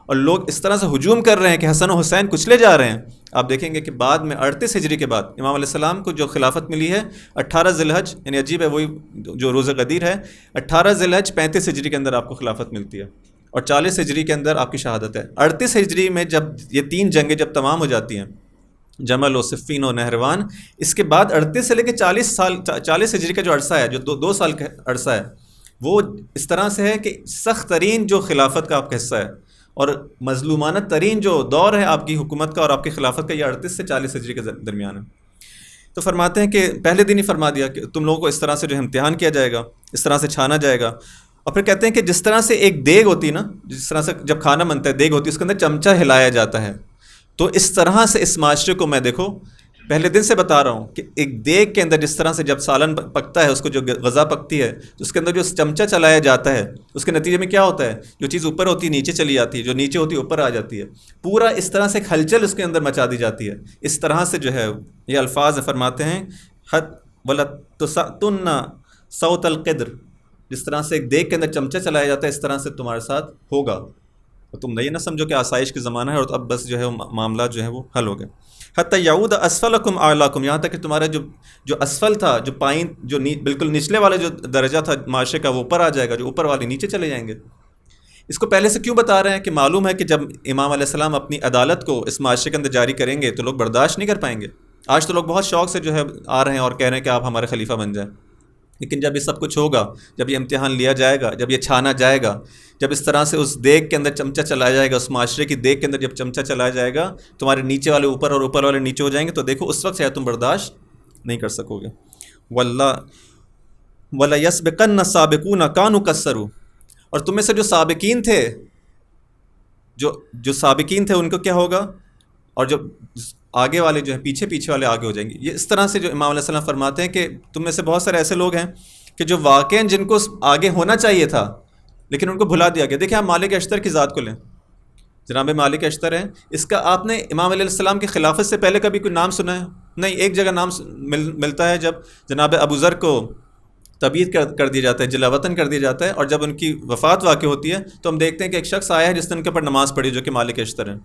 اور لوگ اس طرح سے ہجوم کر رہے ہیں کہ حسن و حسین کچلے جا رہے ہیں. آپ دیکھیں گے کہ بعد میں 38 ہجری کے بعد امام علیہ السلام کو جو خلافت ملی ہے 18 ذی الحج، یعنی عجیب ہے وہی جو روزہ غدیر ہے، 18 ذی الحج 35 ہجری کے اندر آپ کو خلافت ملتی ہے، اور 40 ہجری کے اندر آپ کی شہادت ہے. 38 ہجری میں جب یہ 3 جنگیں جب تمام ہو جاتی ہیں، جمل و صفین و نہروان، اس کے بعد 38 سے لے کے 40 ہجری کا جو عرصہ ہے، جو 2 سال کا عرصہ ہے، وہ اس طرح سے ہے کہ سخت ترین جو خلافت کا آپ کا حصہ ہے، اور مظلومانہ ترین جو دور ہے آپ کی حکومت کا اور آپ کی خلافت کا، یہ 38 سے 40 ہجری کے درمیان ہے. تو فرماتے ہیں کہ پہلے دن ہی فرما دیا کہ تم لوگوں کو اس طرح سے جو امتحان کیا جائے گا، اس طرح سے چھانا جائے گا. اور پھر کہتے ہیں کہ جس طرح سے ایک دیگ ہوتی ہے نا، جس طرح سے جب کھانا بنتا ہے دیگ ہوتی ہے، اس کے اندر چمچہ ہلایا جاتا ہے، تو اس طرح سے اس معاشرے کو میں دیکھو پہلے دن سے بتا رہا ہوں کہ ایک دیگ کے اندر جس طرح سے جب سالن پکتا ہے، اس کو جو غذا پکتی ہے تو اس کے اندر جو چمچہ چلایا جاتا ہے، اس کے نتیجے میں کیا ہوتا ہے، جو چیز اوپر ہوتی ہے نیچے چلی جاتی ہے، جو نیچے ہوتی ہے اوپر آ جاتی ہے، پورا اس طرح سے ہلچل اس کے اندر مچا دی جاتی ہے. اس طرح سے جو ہے یہ الفاظ فرماتے ہیں حد وَلَتُسَعْتُنَّ صَوْتَ الْقِدْرِ، جس طرح سے ایک دیگ کے اندر چمچہ چلایا جاتا ہے اس طرح سے تمہارے ساتھ ہوگا. تو تم یہ نہ سمجھو کہ آسائش کے زمانہ ہے اور اب بس جو ہے معاملات جو ہے وہ حل ہو گئے. حتی یعود اسفلکم اعلاکم، یہاں تک کہ تمہارا جو اسفل تھا، جو پائن، جو بالکل نچلے والے جو درجہ تھا معاشرے کا، وہ اوپر آ جائے گا، جو اوپر والے نیچے چلے جائیں گے. اس کو پہلے سے کیوں بتا رہے ہیں کہ معلوم ہے کہ جب امام علیہ السلام اپنی عدالت کو اس معاشرے کے اندر جاری کریں گے تو لوگ برداشت نہیں کر پائیں گے. آج تو لوگ بہت شوق سے جو ہے آ رہے ہیں اور کہہ رہے ہیں کہ آپ ہمارے خلیفہ بن جائیں، لیکن جب یہ سب کچھ ہوگا، جب یہ امتحان لیا جائے گا، جب یہ چھانا جائے گا، جب اس طرح سے اس دیگ کے اندر چمچہ چلایا جائے گا، اس معاشرے کی دیگ کے اندر جب چمچہ چلایا جائے گا، تمہارے نیچے والے اوپر اور اوپر والے نیچے ہو جائیں گے، تو دیکھو اس وقت شاید تم برداشت نہیں کر سکو گے. وَلَيَسْبِقَنَّ السَّابِقُونَ كَانُوا كَسَّرُوا، اور تم میں سے جو سابقین تھے، جو سابقین تھے ان کو کیا ہوگا، اور جو آگے والے جو ہیں پیچھے والے آگے ہو جائیں گے. یہ اس طرح سے جو امام علیہ السلام فرماتے ہیں کہ تم میں سے بہت سارے ایسے لوگ ہیں کہ جو واقعاً جن کو آگے ہونا چاہیے تھا لیکن ان کو بھلا دیا گیا. دیکھیں آپ مالک اشتر کی ذات کو لیں، جناب مالک اشتر ہیں، اس کا آپ نے امام علیہ السلام کی خلافت سے پہلے کبھی کوئی نام سنا ہے؟ نہیں. ایک جگہ نام ملتا ہے جب جناب ابو ذر کو تبعید کر دیا جاتا ہے، جلا وطن کر دیا جاتا ہے، اور جب ان کی وفات واقع ہوتی ہے تو ہم دیکھتے ہیں کہ ایک شخص آیا ہے جس نے ان کے اوپر نماز پڑھی، جو کہ مالک اشتر ہیں.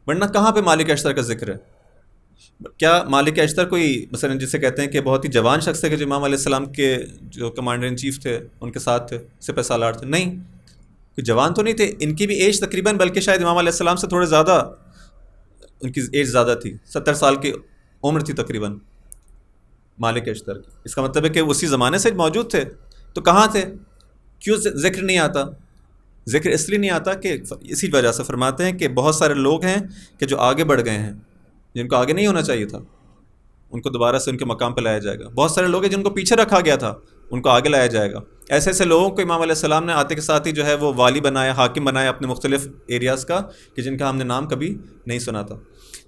ورنہ کہاں پہ مالک اشتر کا ذکر ہے؟ کیا مالک اشتر کوئی مثلا جسے کہتے ہیں کہ بہت ہی جوان شخص تھے کہ جو امام علیہ السلام کے جو کمانڈر ان چیف تھے ان کے ساتھ تھے، سپہ سالار تھے؟ نہیں، کوئی جوان تو نہیں تھے. ان کی بھی ایج تقریباً، بلکہ شاید امام علیہ السلام سے تھوڑے زیادہ ان کی ایج زیادہ تھی، 70 سال کی عمر تھی تقریباً مالک اشتر کی. اس کا مطلب ہے کہ اسی زمانے سے موجود تھے. تو کہاں تھے؟ کیوں ذکر نہیں آتا؟ ذکر اس لیے نہیں آتا کہ اسی وجہ سے فرماتے ہیں کہ بہت سارے لوگ ہیں کہ جو آگے بڑھ گئے ہیں، جن کو آگے نہیں ہونا چاہیے تھا، ان کو دوبارہ سے ان کے مقام پہ لایا جائے گا. بہت سارے لوگ ہیں جن کو پیچھے رکھا گیا تھا، ان کو آگے لایا جائے گا. ایسے ایسے لوگوں کو امام علیہ السلام نے آتے کے ساتھ ہی جو ہے وہ والی بنایا، حاکم بنایا اپنے مختلف ایریاز کا، کہ جن کا ہم نے نام کبھی نہیں سنا تھا.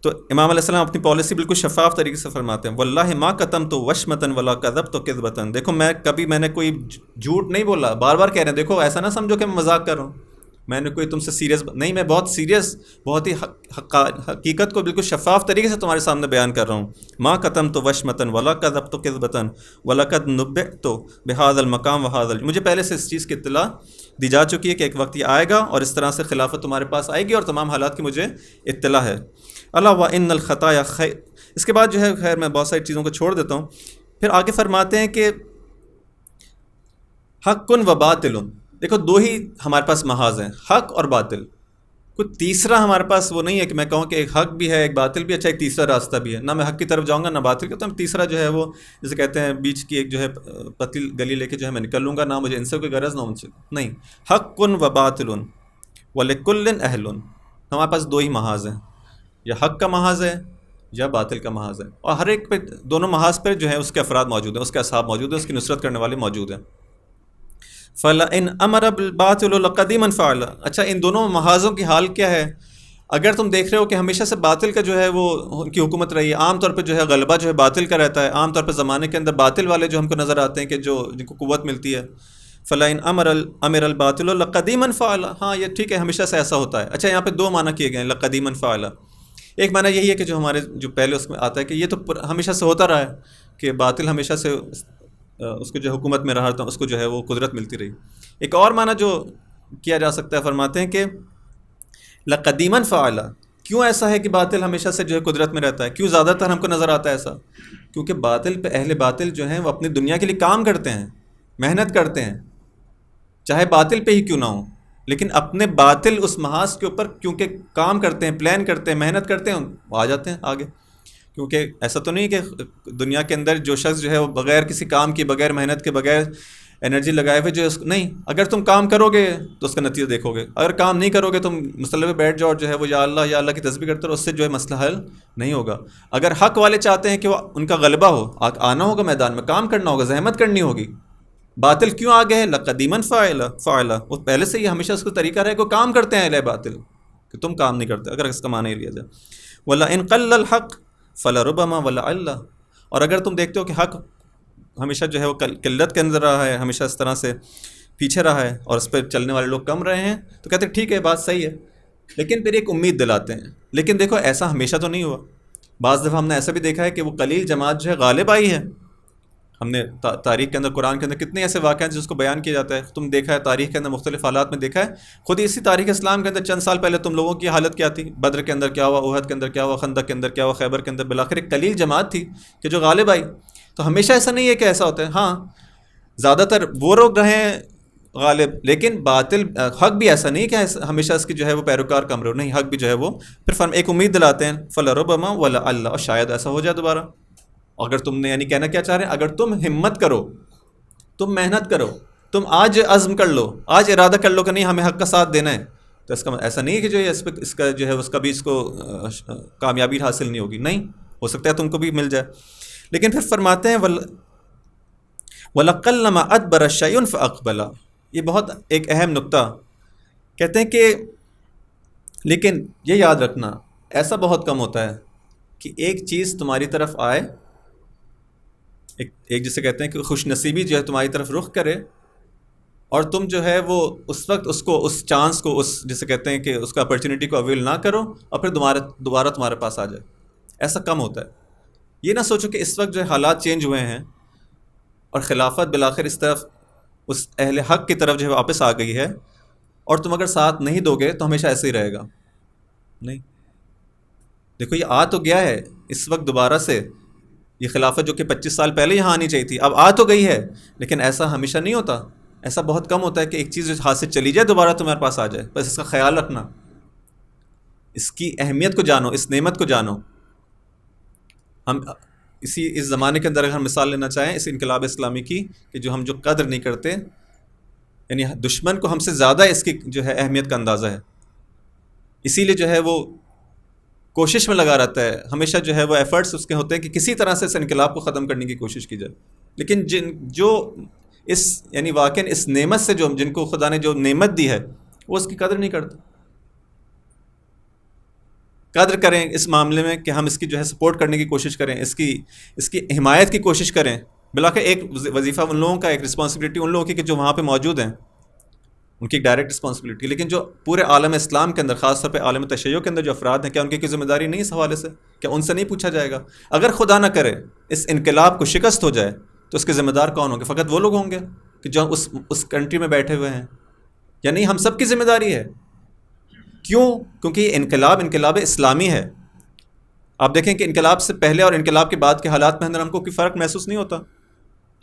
تو امام علیہ السلام اپنی پالیسی بالکل شفاف طریقے سے فرماتے ہیں، واللہ ما قتمت وشمۃ ولا کذبت کذبۃ. دیکھو میں نے کوئی جھوٹ نہیں بولا. بار بار کہہ رہے ہیں، دیکھو ایسا نہ سمجھو کہ میں مذاق کر رہا ہوں، میں نے کوئی تم سے سیریس نہیں، میں بہت سیریس، بہت ہی حقیقت کو بالکل شفاف طریقے سے تمہارے سامنے بیان کر رہا ہوں. ما قتمت وشمۃ ولا کذبت کذبۃ ولقد نبئت بهذا المقام وهذا، مجھے پہلے سے اس چیز کی اطلاع دی جا چکی ہے کہ ایک وقت یہ آئے گا اور اس طرح سے خلافت تمہارے پاس آئے گی، اور تمام حالات کی مجھے اطلاع ہے. الا وان الخطايا اس کے بعد جو ہے خیر میں بہت ساری چیزوں کو چھوڑ دیتا ہوں. پھر آگے فرماتے ہیں کہ حق و باطل. دیکھو دو ہی ہمارے پاس محاذ ہیں، حق اور باطل. کوئی تیسرا ہمارے پاس وہ نہیں ہے کہ میں کہوں کہ ایک حق بھی ہے، ایک باطل بھی، اچھا ایک تیسرا راستہ بھی ہے. نہ میں حق کی طرف جاؤں گا نہ باطل کی. تو ہم تیسرا جو ہے وہ جسے کہتے ہیں بیچ کی ایک جو ہے پتلی گلی لے کے جو ہے میں نکل لوں گا، نہ مجھے ان سے کوئی غرض نہ ان سے نہیں. حق و باطل ولکل اہل. ہمارے پاس دو ہی محاذ ہیں، یا حق کا محاذ ہے یا باطل کا محاذ ہے. اور ہر ایک پہ دونوں محاذ پہ جو ہے اس کے افراد موجود ہیں، اس کے اصحاب موجود ہیں، اس کی نصرت کرنے والے موجود ہیں. فَلَئِنْ أَمَرَ بِالْبَاطِلُ لَقَدِيمًا فَعَلَ. اچھا ان دونوں محاذوں کی حال کیا ہے؟ اگر تم دیکھ رہے ہو کہ ہمیشہ سے باطل کا جو ہے وہ ان کی حکومت رہی ہے، عام طور پہ جو ہے غلبہ جو ہے باطل کا رہتا ہے، عام طور پہ زمانے کے اندر باطل والے جو ہم کو نظر آتے ہیں کہ جو جن کو قوت ملتی ہے. فَلَئِنْ أَمَرَ الْبَاطِلُ لَقَدِيمًا فَعَلَ. ہاں یہ ٹھیک ہے، ہمیشہ سے ایسا ہوتا ہے. اچھا یہاں پہ دو معنی کیے گئے ہیں لَقَدِيمًا فَعَلَ. ایک معنی یہی ہے کہ جو ہمارے جو پہلے اس میں آتا ہے کہ یہ تو ہمیشہ سے ہوتا رہا ہے کہ باطل ہمیشہ سے اس کو جو حکومت میں رہا تھا، اس کو جو ہے وہ قدرت ملتی رہی. ایک اور معنی جو کیا جا سکتا ہے، فرماتے ہیں کہ لقدیماً فعلا. کیوں ایسا ہے کہ باطل ہمیشہ سے جو ہے قدرت میں رہتا ہے؟ کیوں زیادہ تر ہم کو نظر آتا ہے ایسا؟ کیونکہ باطل پہ اہل باطل جو ہیں وہ اپنی دنیا کے لیے کام کرتے ہیں، محنت کرتے ہیں، چاہے باطل پہ ہی کیوں نہ ہو، لیکن اپنے باطل اس محاذ کے اوپر کیونکہ کام کرتے ہیں، پلان کرتے ہیں، محنت کرتے ہیں، وہ آ جاتے ہیں آگے. کیونکہ ایسا تو نہیں کہ دنیا کے اندر جو شخص جو ہے وہ بغیر کسی کام کی، بغیر محنت کے، بغیر انرجی لگائے ہوئے جو نہیں، اگر تم کام کرو گے تو اس کا نتیجہ دیکھو گے. اگر کام نہیں کرو گے، تم مسئلے پہ بیٹھ جاؤ اور جو ہے وہ یا اللہ کی تسبیح کرتے رہو، اس سے جو ہے مسئلہ حل نہیں ہوگا. اگر حق والے چاہتے ہیں کہ وہ ان کا غلبہ ہو، آنا ہوگا میدان میں، کام کرنا ہوگا، زحمت کرنی ہوگی. باطل کیوں آگے ہے؟ لقدیماً فعلا. وہ پہلے سے ہی ہمیشہ اس کو طریقہ رہے کہ کام کرتے ہیں اہل باطل، کہ تم کام نہیں کرتے. اگر اس کا معنی لیا جائے وَلَئِنْ قَلَّ الْحَقِّ فَلَرُبَّمَا وَلَعَلَّ. اور اگر تم دیکھتے ہو کہ حق ہمیشہ جو ہے وہ قلت کے اندر رہا ہے، ہمیشہ اس طرح سے پیچھے رہا ہے اور اس پہ چلنے والے لوگ کم رہے ہیں، تو کہتے ہیں ٹھیک ہے بات صحیح ہے، لیکن پھر ایک امید دلاتے ہیں. لیکن دیکھو ایسا ہمیشہ تو نہیں ہوا. بعض دفعہ ہم نے ایسا بھی دیکھا ہے کہ وہ قلیل جماعت جو ہے غالب آئی ہے. ہم نے تاریخ کے اندر، قرآن کے اندر کتنے ایسے واقعات جس کو بیان کیا جاتا ہے. تم دیکھا ہے تاریخ کے اندر مختلف حالات میں دیکھا ہے. خود اسی تاریخ اسلام کے اندر چند سال پہلے تم لوگوں کی حالت کیا تھی؟ بدر کے اندر کیا ہوا، احد کے اندر کیا ہوا، خندق کے اندر کیا ہوا، خیبر کے اندر. بالآخر ایک قلیل جماعت تھی کہ جو غالب آئی. تو ہمیشہ ایسا نہیں ہے کہ ایسا ہوتا ہے. ہاں زیادہ تر وہ لوگ رہے ہیں غالب، لیکن باطل حق بھی ایسا نہیں کہ ہمیشہ اس کی جو ہے وہ پیروکار کم رہو. نہیں، حق بھی جو ہے وہ پھر ایک امید دلاتے ہیں فَلَرُبَّمَا وَلَعَلَّ. اور شاید ایسا ہو جائے دوبارہ. اگر تم نے یعنی کہنا کیا چاہ رہے ہیں، اگر تم ہمت کرو، تم محنت کرو، تم آج عزم کر لو، آج ارادہ کر لو کہ نہیں ہمیں حق کا ساتھ دینا ہے، تو اس کا ایسا نہیں ہے کہ جو ہے اس کا جو ہے اس کا بھی اس کو کامیابی حاصل نہیں ہوگی. نہیں، ہو سکتا ہے تم کو بھی مل جائے. لیکن پھر فرماتے ہیں وَلَقَلَّمَا أَدْبَرَ شَيْءٌ فَأَقْبَلَ. یہ بہت ایک اہم نقطہ. کہتے ہیں کہ لیکن یہ یاد رکھنا، ایسا بہت کم ہوتا ہے کہ ایک چیز تمہاری طرف آئے، ایک جسے کہتے ہیں کہ خوش نصیبی جو ہے تمہاری طرف رخ کرے، اور تم جو ہے وہ اس وقت اس چانس کو، اس جسے کہتے ہیں کہ اس کا اپرچونیٹی کو اویل نہ کرو، اور پھر دوبارہ تمہارے پاس آ جائے. ایسا کم ہوتا ہے. یہ نہ سوچو کہ اس وقت جو ہے حالات چینج ہوئے ہیں اور خلافت بالآخر اس طرف، اس اہل حق کی طرف جو ہے واپس آ گئی ہے، اور تم اگر ساتھ نہیں دو گے تو ہمیشہ ایسے ہی رہے گا. نہیں، دیکھو یہ آ تو گیا ہے اس وقت دوبارہ سے. یہ خلافت جو کہ 25 سال پہلے یہاں آنی چاہیے تھی، اب آ تو گئی ہے، لیکن ایسا ہمیشہ نہیں ہوتا. ایسا بہت کم ہوتا ہے کہ ایک چیز ہاتھ سے چلی جائے دوبارہ تمہارے پاس آ جائے. بس اس کا خیال رکھنا، اس کی اہمیت کو جانو، اس نعمت کو جانو. ہم اس زمانے کے اندر اگر ہم مثال لینا چاہیں اس انقلاب اسلامی کی، کہ جو ہم جو قدر نہیں کرتے، یعنی دشمن کو ہم سے زیادہ اس کی جو ہے اہمیت کا اندازہ ہے. اسی لیے جو ہے وہ کوشش میں لگا رہتا ہے، ہمیشہ جو ہے وہ ایفرٹس اس کے ہوتے ہیں کہ کسی طرح سے اس انقلاب کو ختم کرنے کی کوشش کی جائے. لیکن جو اس یعنی واقعاً اس نعمت سے جن کو خدا نے جو نعمت دی ہے، وہ اس کی قدر نہیں کرتے. قدر کریں اس معاملے میں کہ ہم اس کی جو ہے سپورٹ کرنے کی کوشش کریں، اس کی حمایت کی کوشش کریں. بلاخر ایک وظیفہ ان لوگوں کا، ایک رسپانسبلٹی ان لوگوں کی کہ جو وہاں پہ موجود ہیں، ان کی ایک ڈائریکٹ رسپانسبلٹی. لیکن جو پورے عالم اسلام کے اندر، خاص طور پہ عالم تشیع کے اندر جو افراد ہیں، کیا ان کی ذمہ داری نہیں اس حوالے سے؟ کیا ان سے نہیں پوچھا جائے گا؟ اگر خدا نہ کرے اس انقلاب کو شکست ہو جائے تو اس کے ذمہ دار کون ہوں گے؟ فقط وہ لوگ ہوں گے کہ جو اس کنٹری میں بیٹھے ہوئے ہیں، یا نہیں ہم سب کی ذمہ داری ہے. کیوں؟ کیونکہ یہ انقلاب اسلامی ہے. آپ دیکھیں کہ انقلاب سے پہلے اور انقلاب کے بعد کے حالات میں اندر ہم کو کوئی فرق محسوس نہیں ہوتا.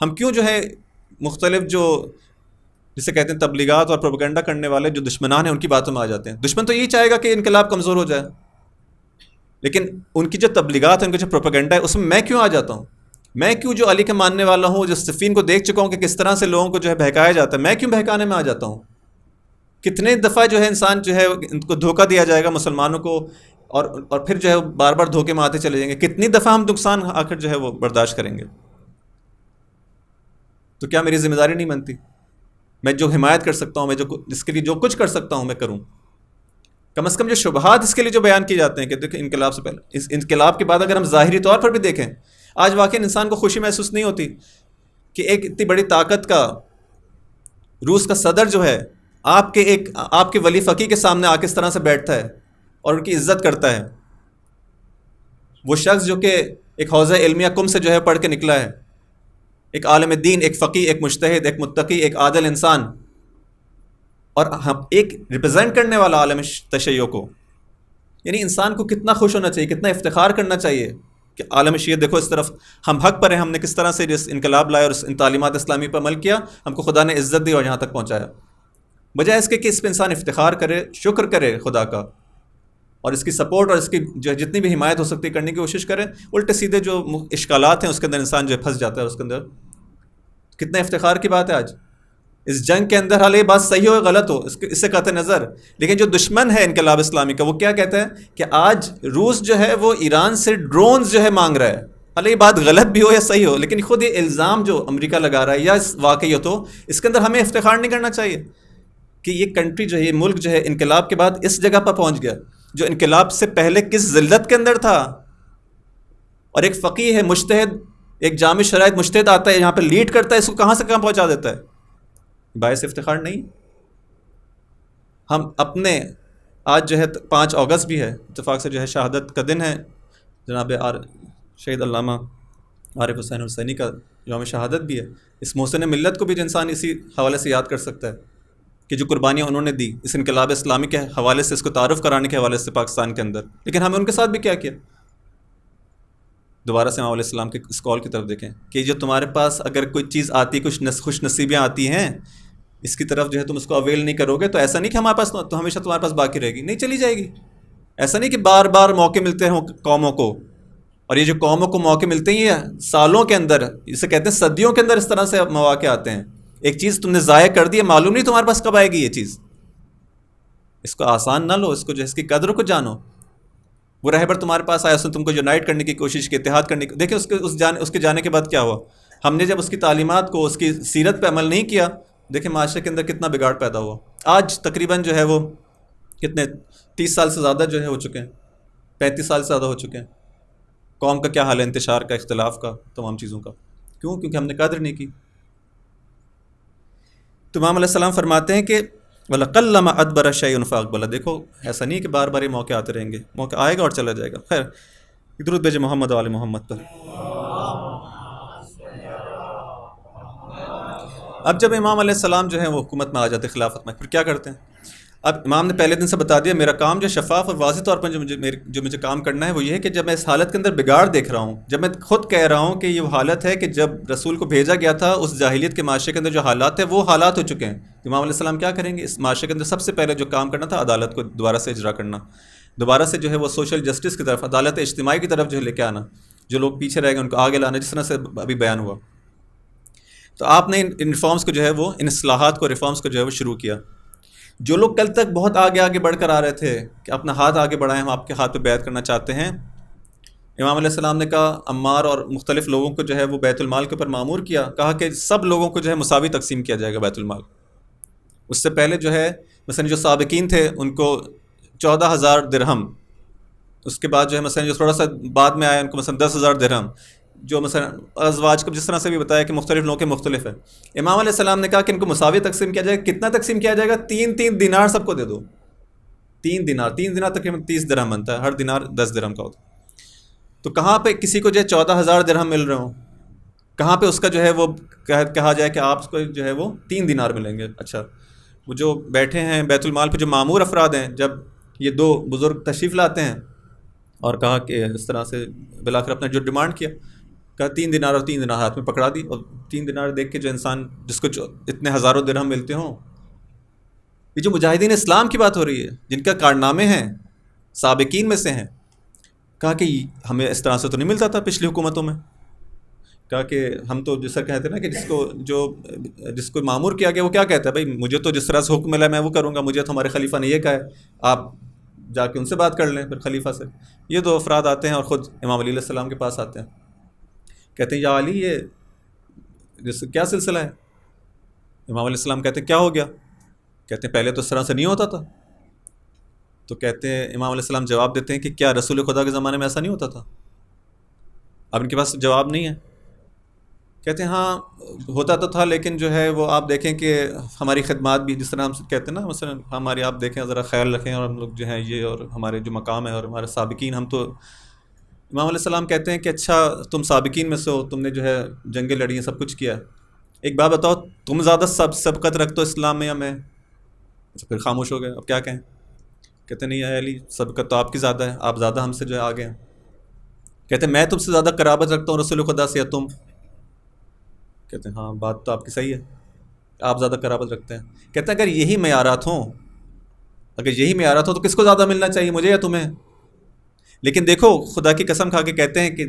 ہم کیوں جو ہے مختلف جو جسے کہتے ہیں تبلیغات اور پروپیگنڈا کرنے والے جو دشمنان ہیں ان کی باتوں میں آ جاتے ہیں. دشمن تو یہی چاہے گا کہ انقلاب کمزور ہو جائے، لیکن ان کی جو تبلیغات ہیں، ان کا جو پروپیگنڈا ہے، اس میں میں کیوں آ جاتا ہوں؟ میں کیوں جو علی کے ماننے والا ہوں، جو صفین کو دیکھ چکا ہوں کہ کس طرح سے لوگوں کو جو ہے بہکایا جاتا ہے، میں کیوں بہکانے میں آ جاتا ہوں؟ کتنے دفعہ جو ہے انسان جو ہے ان کو دھوکہ دیا جائے گا مسلمانوں کو، اور پھر جو ہے بار بار دھوکے میں آتے چلے جائیں گے. کتنی دفعہ ہم نقصان آخر جو ہے وہ برداشت کریں گے؟ تو کیا میری ذمہ داری نہیں بنتی؟ میں جو حمایت کر سکتا ہوں، میں جو اس کے لیے جو کچھ کر سکتا ہوں میں کروں. کم از کم جو شبہات اس کے لیے جو بیان کی جاتے ہیں کہ دیکھیں انقلاب سے پہلے، اس انقلاب کے بعد اگر ہم ظاہری طور پر بھی دیکھیں، آج واقعی انسان کو خوشی محسوس نہیں ہوتی کہ ایک اتنی بڑی طاقت کا روس کا صدر جو ہے آپ کے ولی فقیہ کے سامنے آ کے اس طرح سے بیٹھتا ہے اور ان کی عزت کرتا ہے. وہ شخص جو کہ ایک حوزہ علمیہ کم سے جو ہے پڑھ کے نکلا ہے، ایک عالم دین، ایک فقیہ، ایک مجتہد، ایک متقی، ایک عادل انسان، اور ہم ایک ریپرزینٹ کرنے والا عالم تشیع کو. یعنی انسان کو کتنا خوش ہونا چاہیے، کتنا افتخار کرنا چاہیے کہ عالم شیعہ دیکھو اس طرف ہم حق پر ہیں، ہم نے کس طرح سے جس انقلاب لائے اور ان تعلیمات اسلامی پر عمل کیا، ہم کو خدا نے عزت دی اور یہاں تک پہنچایا. بجائے اس کے کہ اس پہ انسان افتخار کرے، شکر کرے خدا کا، اور اس کی سپورٹ اور اس کی جو جتنی بھی حمایت ہو سکتی ہے کرنے کی کوشش کریں، الٹے سیدھے جو اشکالات ہیں اس کے اندر انسان جو ہے پھنس جاتا ہے. اس کے اندر کتنا افتخار کی بات ہے آج اس جنگ کے اندر، حال یہ بات صحیح ہو یا غلط ہو اس سے قطع نظر، لیکن جو دشمن ہے انقلاب اسلامی کا وہ کیا کہتا ہے کہ آج روس جو ہے وہ ایران سے ڈرونز جو ہے مانگ رہا ہے. حال یہ بات غلط بھی ہو یا صحیح ہو، لیکن خود یہ الزام جو امریکہ لگا رہا ہے یا واقعیت ہو، اس کے اندر ہمیں افتخار نہیں کرنا چاہیے کہ یہ کنٹری جو ہے، یہ ملک جو ہے انقلاب کے بعد اس جگہ پر پہنچ گیا جو انقلاب سے پہلے کس ذلت کے اندر تھا. اور ایک فقیہ ہے، مجتہد، ایک جامع شرائط مجتہد آتا ہے یہاں پہ لیڈ کرتا ہے، اس کو کہاں سے کہاں پہنچا دیتا ہے. باعث افتخار نہیں؟ ہم اپنے آج جو ہے 5 اگست بھی ہے، اتفاق سے جو ہے شہادت کا دن ہے، جناب شہید علامہ عارف حسین حسینی کا یوم شہادت بھی ہے. اس محسن ملت کو بھی جو انسان اسی حوالے سے یاد کر سکتا ہے کہ جو قربانیاں انہوں نے دی اس انقلاب اسلامی کے حوالے سے، اس کو تعارف کرانے کے حوالے سے پاکستان کے اندر. لیکن ہمیں ان کے ساتھ بھی کیا کیا؟ دوبارہ سے امام علیہ السلام کے اس قول کی طرف دیکھیں کہ جو تمہارے پاس اگر کوئی چیز آتی، کچھ خوش نصیبیاں آتی ہیں، اس کی طرف جو ہے تم اس کو اویل نہیں کرو گے تو ایسا نہیں کہ ہمارے پاس تو ہمیشہ تمہارے پاس باقی رہے گی، نہیں چلی جائے گی. ایسا نہیں کہ بار بار موقع ملتے ہوں قوموں کو، اور یہ جو قوموں کو موقع ملتے ہیں یہ سالوں کے اندر، اسے کہتے ہیں صدیوں کے اندر اس طرح سے مواقع آتے ہیں. ایک چیز تم نے ضائع کر دی ہے، معلوم نہیں تمہارے پاس کب آئے گی یہ چیز. اس کو آسان نہ لو، اس کو جو اس کی قدر کو جانو. وہ رہبر تمہارے پاس آیا، اس نے تم کو یونائٹ کرنے کی کوشش کی، اتحاد کرنے کی. دیکھیں اس کے جانے کے بعد کیا ہوا. ہم نے جب اس کی تعلیمات کو، اس کی سیرت پہ عمل نہیں کیا، دیکھیں معاشرے کے اندر کتنا بگاڑ پیدا ہوا. آج تقریباً جو ہے وہ کتنے 30 سال سے زیادہ جو ہے ہو چکے ہیں، 35 سال سے زیادہ ہو چکے ہیں. قوم کا کیا حال ہے، انتشار کا، اختلاف کا، تمام چیزوں کا. کیوں؟ کیونکہ ہم نے قدر نہیں کی. تو امام علیہ السلام فرماتے ہیں کہ وَلَقَلَّمَ أَدْبَرَ شَيْءٌ فَأَقْبَلَ. دیکھو ایسا نہیں کہ بار بار یہ موقع آتے رہیں گے، موقع آئے گا اور چلا جائے گا. خیر، درود بھیجے محمد و آل محمد پر. اب جب امام علیہ السلام جو ہے وہ حکومت میں آ جاتے، خلافت میں، پھر کیا کرتے ہیں؟ اب امام نے پہلے دن سے بتا دیا میرا کام جو شفاف اور واضح طور پر جو مجھے کام کرنا ہے وہ یہ ہے کہ جب میں اس حالت کے اندر بگاڑ دیکھ رہا ہوں، جب میں خود کہہ رہا ہوں کہ یہ وہ حالت ہے کہ جب رسول کو بھیجا گیا تھا اس جاہلیت کے معاشرے کے اندر جو حالات ہیں وہ حالات ہو چکے ہیں. امام علیہ السلام کیا کریں گے؟ اس معاشرے کے اندر سب سے پہلے جو کام کرنا تھا عدالت کو دوبارہ سے اجرا کرنا، دوبارہ سے جو ہے وہ سوشل جسٹس کی طرف، عدالت اجتماعی کی طرف جو ہے لے کے آنا، جو لوگ پیچھے رہ گئے ان کو آگے لانا، جس طرح سے ابھی بیان ہوا. تو آپ نے ان ریفارمز کو جو ہے وہ، ان اصلاحات کو، ریفارمز کو جو ہے وہ شروع کیا. جو لوگ کل تک بہت آگے بڑھ کر آ رہے تھے کہ اپنا ہاتھ آگے بڑھائیں، ہم آپ کے ہاتھ پہ بیعت کرنا چاہتے ہیں، امام علیہ السلام نے کہا، عمار اور مختلف لوگوں کو جو ہے وہ بیت المال کے اوپر مامور کیا، کہا کہ سب لوگوں کو جو ہے مساوی تقسیم کیا جائے گا بیت المال. اس سے پہلے جو ہے مثلا جو سابقین تھے ان کو 14,000 درہم، اس کے بعد جو ہے مثلا جو تھوڑا سا بعد میں آیا ان کو مثلا 10,000 درہم، جو مثلا ازواج کو جس طرح سے بھی بتایا کہ مختلف لوگوں کے مختلف ہے. امام علیہ السلام نے کہا کہ ان کو مساوی تقسیم کیا جائے گا. کتنا تقسیم کیا جائے گا؟ 3 دینار سب کو دے دو. 3 دینار تقریباً 30 درہم بنتا ہے، ہر دینار 10 درہم کا ہوتا ہے. تو کہاں پہ کسی کو جو ہے 14,000 درہم مل رہے ہوں، کہاں پہ اس کا جو ہے وہ کہا جائے کہ آپ کو جو ہے وہ 3 دینار ملیں گے. اچھا، وہ جو بیٹھے ہیں بیت المال پہ جو معمور افراد ہیں، جب یہ 2 بزرگ تشریف لاتے ہیں اور کہا کہ اس طرح سے بالآخر اپنا جو ڈیمانڈ کیا، کہا 3 دینار اور 3 دینار ہاتھ میں پکڑا دی، اور 3 دینار دیکھ کے جو انسان جس کو اتنے ہزاروں درہم ملتے ہوں، یہ جو مجاہدین اسلام کی بات ہو رہی ہے جن کا کارنامے ہیں، سابقین میں سے ہیں، کہا کہ ہمیں اس طرح سے تو نہیں ملتا تھا پچھلی حکومتوں میں، کہا کہ ہم تو جس طرح کہتے ہیں نا کہ جس کو معمور کیا گیا وہ کیا کہتا ہے، بھائی مجھے تو جس طرح سے حکم ملا میں وہ کروں گا، مجھے تو ہمارے خلیفہ نے یہ کہا ہے، آپ جا کے ان سے بات کر لیں پھر خلیفہ سے۔ یہ 2 افراد آتے ہیں اور خود امام علی علیہ السلام کے پاس آتے ہیں، کہتے ہیں یا علی یہ کیا سلسلہ ہے؟ امام علیہ السلام کہتے ہیں کیا ہو گیا؟ کہتے ہیں پہلے تو اس طرح سے نہیں ہوتا تھا۔ تو کہتے ہیں امام علیہ السلام جواب دیتے ہیں کہ کیا رسول خدا کے زمانے میں ایسا نہیں ہوتا تھا؟ اب ان کے پاس جواب نہیں ہے۔ کہتے ہیں ہاں ہوتا تو تھا، لیکن جو ہے وہ آپ دیکھیں کہ ہماری خدمات بھی جس طرح ہم کہتے ہیں نا، مثلا ہماری آپ دیکھیں ذرا خیال رکھیں، اور ہم لوگ جو ہیں یہ اور ہمارے جو مقام ہے اور ہمارے سابقین، ہم تو امام علیہ السلام کہتے ہیں کہ اچھا تم سابقین میں سے ہو، تم نے جو ہے جنگیں لڑی ہیں، سب کچھ کیا ہے، ایک بات بتاؤ تم زیادہ سبقت رکھتے ہو اسلام میں یا میں؟ اچھا پھر خاموش ہو گئے، اب کیا کہیں؟ کہتے نہیں اے علی سبقت تو آپ کی زیادہ ہے، آپ زیادہ ہم سے جو ہے آگے ہیں۔ کہتے ہیں میں تم سے زیادہ قرابت رکھتا ہوں رسول خدا سے یا تم؟ کہتے ہیں ہاں بات تو آپ کی صحیح ہے، آپ زیادہ قرابت رکھتے ہیں۔ کہتے ہیں اگر یہی معیارات ہوں، اگر یہی معیارات ہوں تو کس کو زیادہ ملنا چاہیے، مجھے یا تمہیں؟ لیکن دیکھو خدا کی قسم کھا کے کہتے ہیں کہ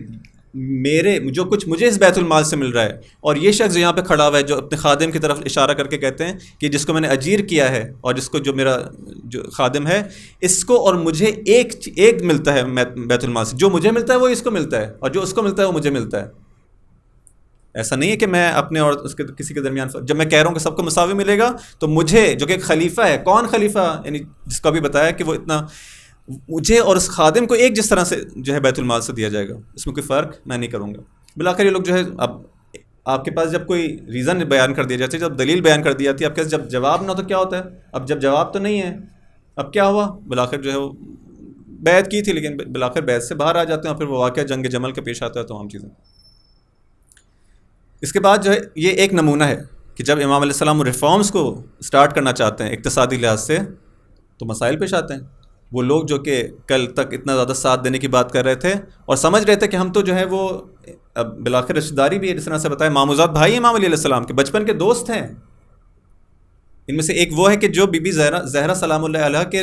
جو کچھ مجھے اس بیت المال سے مل رہا ہے، اور یہ شخص یہاں پہ کھڑا ہوا ہے جو اپنے خادم کی طرف اشارہ کر کے کہتے ہیں کہ جس کو میں نے اجیر کیا ہے اور جس کو جو میرا جو خادم ہے، اس کو اور مجھے ایک ملتا ہے بیت المال سے، جو مجھے ملتا ہے وہ اس کو ملتا ہے، اور جو اس کو ملتا ہے وہ مجھے ملتا ہے۔ ایسا نہیں ہے کہ میں اپنے اور اس کے کسی کے درمیان، جب میں کہہ رہا ہوں کہ سب کو مساوی ملے گا تو مجھے جو کہ ایک خلیفہ ہے، کون خلیفہ؟ یعنی جس کو ابھی بتایا کہ وہ اتنا، مجھے اور اس خادم کو ایک جس طرح سے جو ہے بیت المال سے دیا جائے گا، اس میں کوئی فرق میں نہیں کروں گا۔ بالآخر یہ لوگ جو ہے، اب آپ کے پاس جب کوئی ریزن بیان کر دیا جاتا ہے، جب دلیل بیان کر دی جاتی ہے، آپ کے پاس جب جواب نہ ہو تو کیا ہوتا ہے؟ اب جب جواب تو نہیں ہے، اب کیا ہوا؟ بالآخر جو ہے وہ بیعت کی تھی لیکن بالآخر بیعت سے باہر آ جاتے ہیں، اور پھر وہ واقعہ جنگ جمل کا پیش آتا ہے، تمام چیزیں۔ اس کے بعد جو ہے یہ ایک نمونہ ہے کہ جب امام علیہ السلام ریفارمز کو سٹارٹ کرنا چاہتے ہیں اقتصادی لحاظ سے تو مسائل پیش آتے ہیں۔ وہ لوگ جو کہ کل تک اتنا زیادہ ساتھ دینے کی بات کر رہے تھے اور سمجھ رہے تھے کہ ہم تو جو ہے وہ بالآخر رشتہ داری بھی ہے، جس طرح سے بتایا ماموزاد بھائی امام علیہ السلام کے بچپن کے دوست ہیں۔ ان میں سے ایک وہ ہے کہ جو بی بی زہرا سلام اللہ علیہ کے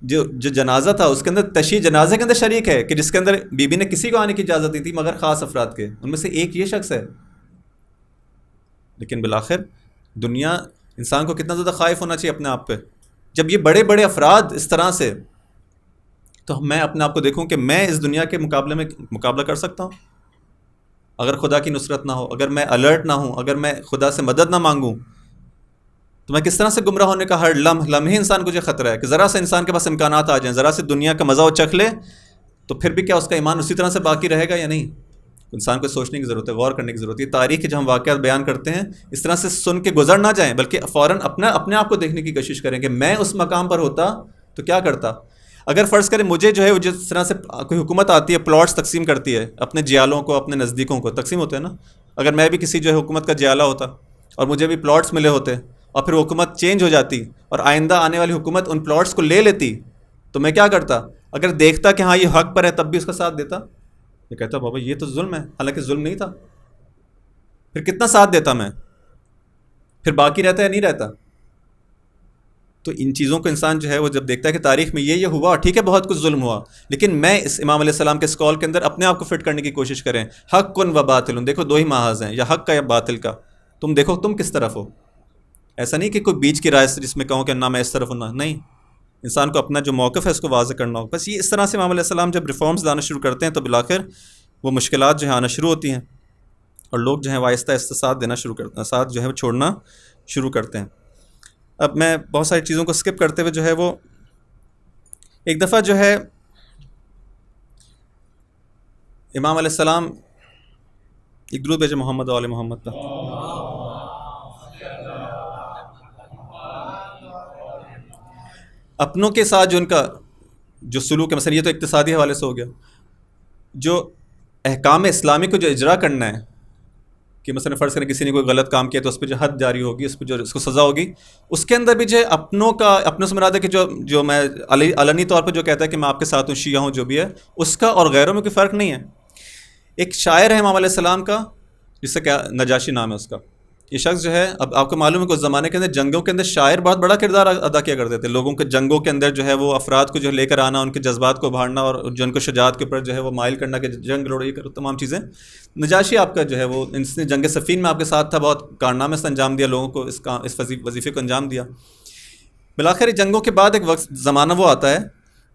جو جنازہ تھا اس کے اندر تشییع جنازے کے اندر شریک ہے، کہ جس کے اندر بی بی نے کسی کو آنے کی اجازت دی تھی مگر خاص افراد کے، ان میں سے ایک یہ شخص ہے۔ لیکن بالآخر دنیا، انسان کو کتنا زیادہ خائف ہونا چاہیے اپنے آپ پہ، جب یہ بڑے بڑے افراد اس طرح سے، تو میں اپنے آپ کو دیکھوں کہ میں اس دنیا کے مقابلے میں مقابلہ کر سکتا ہوں؟ اگر خدا کی نصرت نہ ہو، اگر میں الرٹ نہ ہوں، اگر میں خدا سے مدد نہ مانگوں، تو میں کس طرح سے گمراہ ہونے کا ہر لمحے انسان کو جو خطرہ ہے کہ ذرا سے انسان کے پاس امکانات آ جائیں، ذرا سے دنیا کا مزہ وہ چکھ لے، تو پھر بھی کیا اس کا ایمان اسی طرح سے باقی رہے گا یا نہیں؟ انسان کو سوچنے کی ضرورت ہے، غور کرنے کی ضرورت ہے۔ تاریخ کے جو ہم واقعات بیان کرتے ہیں اس طرح سے سن کے گزر نہ جائیں، بلکہ فوراً اپنے آپ کو دیکھنے کی کوشش کریں کہ میں اس مقام پر ہوتا تو کیا کرتا۔ اگر فرض کریں مجھے جو ہے وہ جس طرح سے کوئی حکومت آتی ہے، پلاٹس تقسیم کرتی ہے اپنے جیالوں کو، اپنے نزدیکوں کو تقسیم ہوتے ہیں نا، اگر میں بھی کسی جو ہے حکومت کا جیالہ ہوتا اور مجھے بھی پلاٹس ملے ہوتے اور پھر وہ حکومت چینج ہو جاتی اور آئندہ آنے والی حکومت ان پلاٹس کو لے لیتی، تو میں کیا کرتا؟ اگر دیکھتا کہ ہاں یہ حق پر ہے تب بھی اس کا ساتھ دیتا، یہ کہتا بابا یہ تو ظلم ہے، حالانکہ ظلم نہیں تھا، پھر کتنا ساتھ دیتا میں؟ پھر باقی رہتا یا نہیں رہتا؟ تو ان چیزوں کو انسان جو ہے وہ جب دیکھتا ہے کہ تاریخ میں یہ ہوا، ٹھیک ہے بہت کچھ ظلم ہوا، لیکن میں اس امام علیہ السلام کے اس قول کے اندر اپنے آپ کو فٹ کرنے کی کوشش کریں، حق کن و باطل، دیکھو 2 ہی محاذ ہیں، یا حق کا یا باطل کا، تم دیکھو تم کس طرف ہو۔ ایسا نہیں کہ کوئی بیچ کی رائے جس میں کہوں کہ نہ میں اس طرف ہوں، نہ نہیں، انسان کو اپنا جو موقف ہے اس کو واضح کرنا ہو۔ بس یہ اس طرح سے امام علیہ السلام جب ریفارمز لانا شروع کرتے ہیں تو بالآخر وہ مشکلات جو ہیں آنا شروع ہوتی ہیں اور لوگ جو ہیں آہستہ آہستہ ساتھ دینا شروع کرتے ہیں، ساتھ جو ہے وہ چھوڑنا شروع کرتے ہیں۔ اب میں بہت ساری چیزوں کو سکپ کرتے ہوئے جو ہے وہ ایک دفعہ جو ہے امام علیہ السلام ایک درود بھیجے محمد و آل محمد پر۔ اپنوں کے ساتھ جو ان کا جو سلوک ہے، مثلا یہ تو اقتصادی حوالے سے ہو گیا، جو احکام اسلامی کو جو اجرا کرنا ہے کہ مثلا فرض کریں کسی نے کوئی غلط کام کیا تو اس پہ جو حد جاری ہوگی، اس پہ جو اس کو سزا ہوگی، اس کے اندر بھی جو اپنوں سے مراد ہے کہ جو میں علنی طور پہ جو کہتا ہے کہ میں آپ کے ساتھ ہوں، شیعہ ہوں، جو بھی ہے، اس کا اور غیروں میں کوئی فرق نہیں ہے۔ ایک شاعر ہے امام علیہ السلام کا، جس سے کیا نجاشی نام ہے اس کا، یہ شخص جو ہے، اب آپ کو معلوم ہے کہ اس زمانے کے اندر جنگوں کے اندر شاعر بہت بڑا کردار ادا کیا کرتے تھے، لوگوں کے جنگوں کے اندر جو ہے وہ افراد کو جو لے کر آنا، ان کے جذبات کو ابھارنا اور جن کو شجاعت کے اوپر جو ہے وہ مائل کرنا کہ جنگ لڑو، یہ کرو، تمام چیزیں۔ نجاشی آپ کا جو ہے وہ اس نے جنگ صفین میں آپ کے ساتھ تھا، بہت کارنامے سے انجام دیا، لوگوں کو اس وظیفے کو انجام دیا۔ بالآخر جنگوں کے بعد ایک وقت زمانہ وہ آتا ہے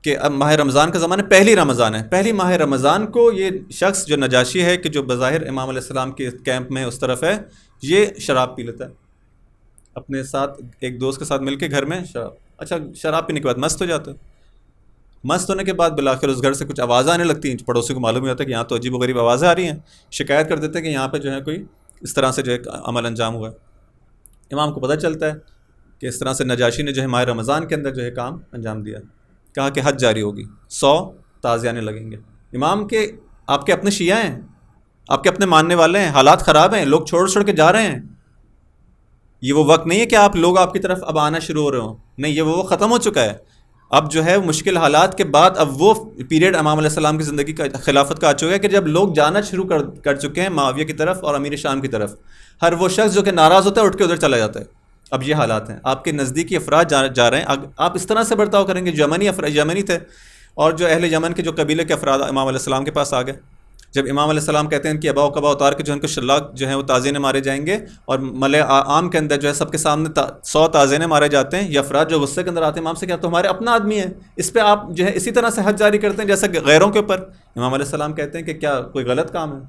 کہ اب ماہ رمضان کا زمانہ، پہلی رمضان ہے، پہلی ماہ رمضان کو یہ شخص جو نجاشی ہے، کہ جو بظاہر امام علیہ السلام کے کیمپ میں اس طرف ہے، یہ شراب پی لیتا ہے اپنے ساتھ، ایک دوست کے ساتھ مل کے گھر میں شراب، اچھا شراب پینے کے بعد مست ہو جاتا ہے۔ مست ہونے کے بعد بالآخر اس گھر سے کچھ آوازیں آنے لگتی ہیں، پڑوسی کو معلوم ہوتا ہے کہ یہاں تو عجیب و غریب آوازیں آ رہی ہیں، شکایت کر دیتے ہیں کہ یہاں پہ جو ہے کوئی اس طرح سے جو ہے عمل انجام ہوا ہے۔ امام کو پتہ چلتا ہے کہ اس طرح سے نجاشی نے جو ہے ماہ رمضان کے اندر جو ہے کام انجام دیا، کہا کہ حد جاری ہوگی، 100 تعزیانے لگیں گے۔ امام کے آپ کے اپنے شیعہ ہیں، آپ کے اپنے ماننے والے ہیں، حالات خراب ہیں، لوگ چھوڑ کے جا رہے ہیں، یہ وہ وقت نہیں ہے کہ لوگ آپ کی طرف اب آنا شروع ہو رہے ہوں، نہیں، یہ وہ ختم ہو چکا ہے۔ اب جو ہے مشکل حالات کے بعد اب وہ پیریڈ امام علیہ السلام کی زندگی کا خلافت کا آ چکا ہے کہ جب لوگ جانا شروع کر چکے ہیں معاویہ کی طرف اور امیر شام کی طرف، ہر وہ شخص جو کہ ناراض ہوتا ہے اٹھ کے ادھر چلا جاتا ہے۔ اب یہ حالات ہیں، آپ کے نزدیکی افراد جا رہے ہیں، آپ اس طرح سے برتاؤ کریں گے۔ یمنی تھے، اور جو اہل یمن کے جو قبیلے کے افراد امام علیہ السلام کے پاس آ گئے، جب امام علیہ السلام کہتے ہیں کہ ابا و کبا اتار کے جو ان کو شلاق جو ہیں وہ تازینے مارے جائیں گے، اور ملے عام کے اندر جو ہے سب کے سامنے 100 تازینے مارے جاتے ہیں، یہ افراد جو غصے کے اندر آتے ہیں امام سے، کیا تو ہمارے اپنا آدمی ہے، اس پہ آپ جو ہے اسی طرح سے حد جاری کرتے ہیں جیسا کہ غیروں کے اوپر۔ امام علیہ السلام کہتے ہیں کہ کیا کوئی غلط کام ہے؟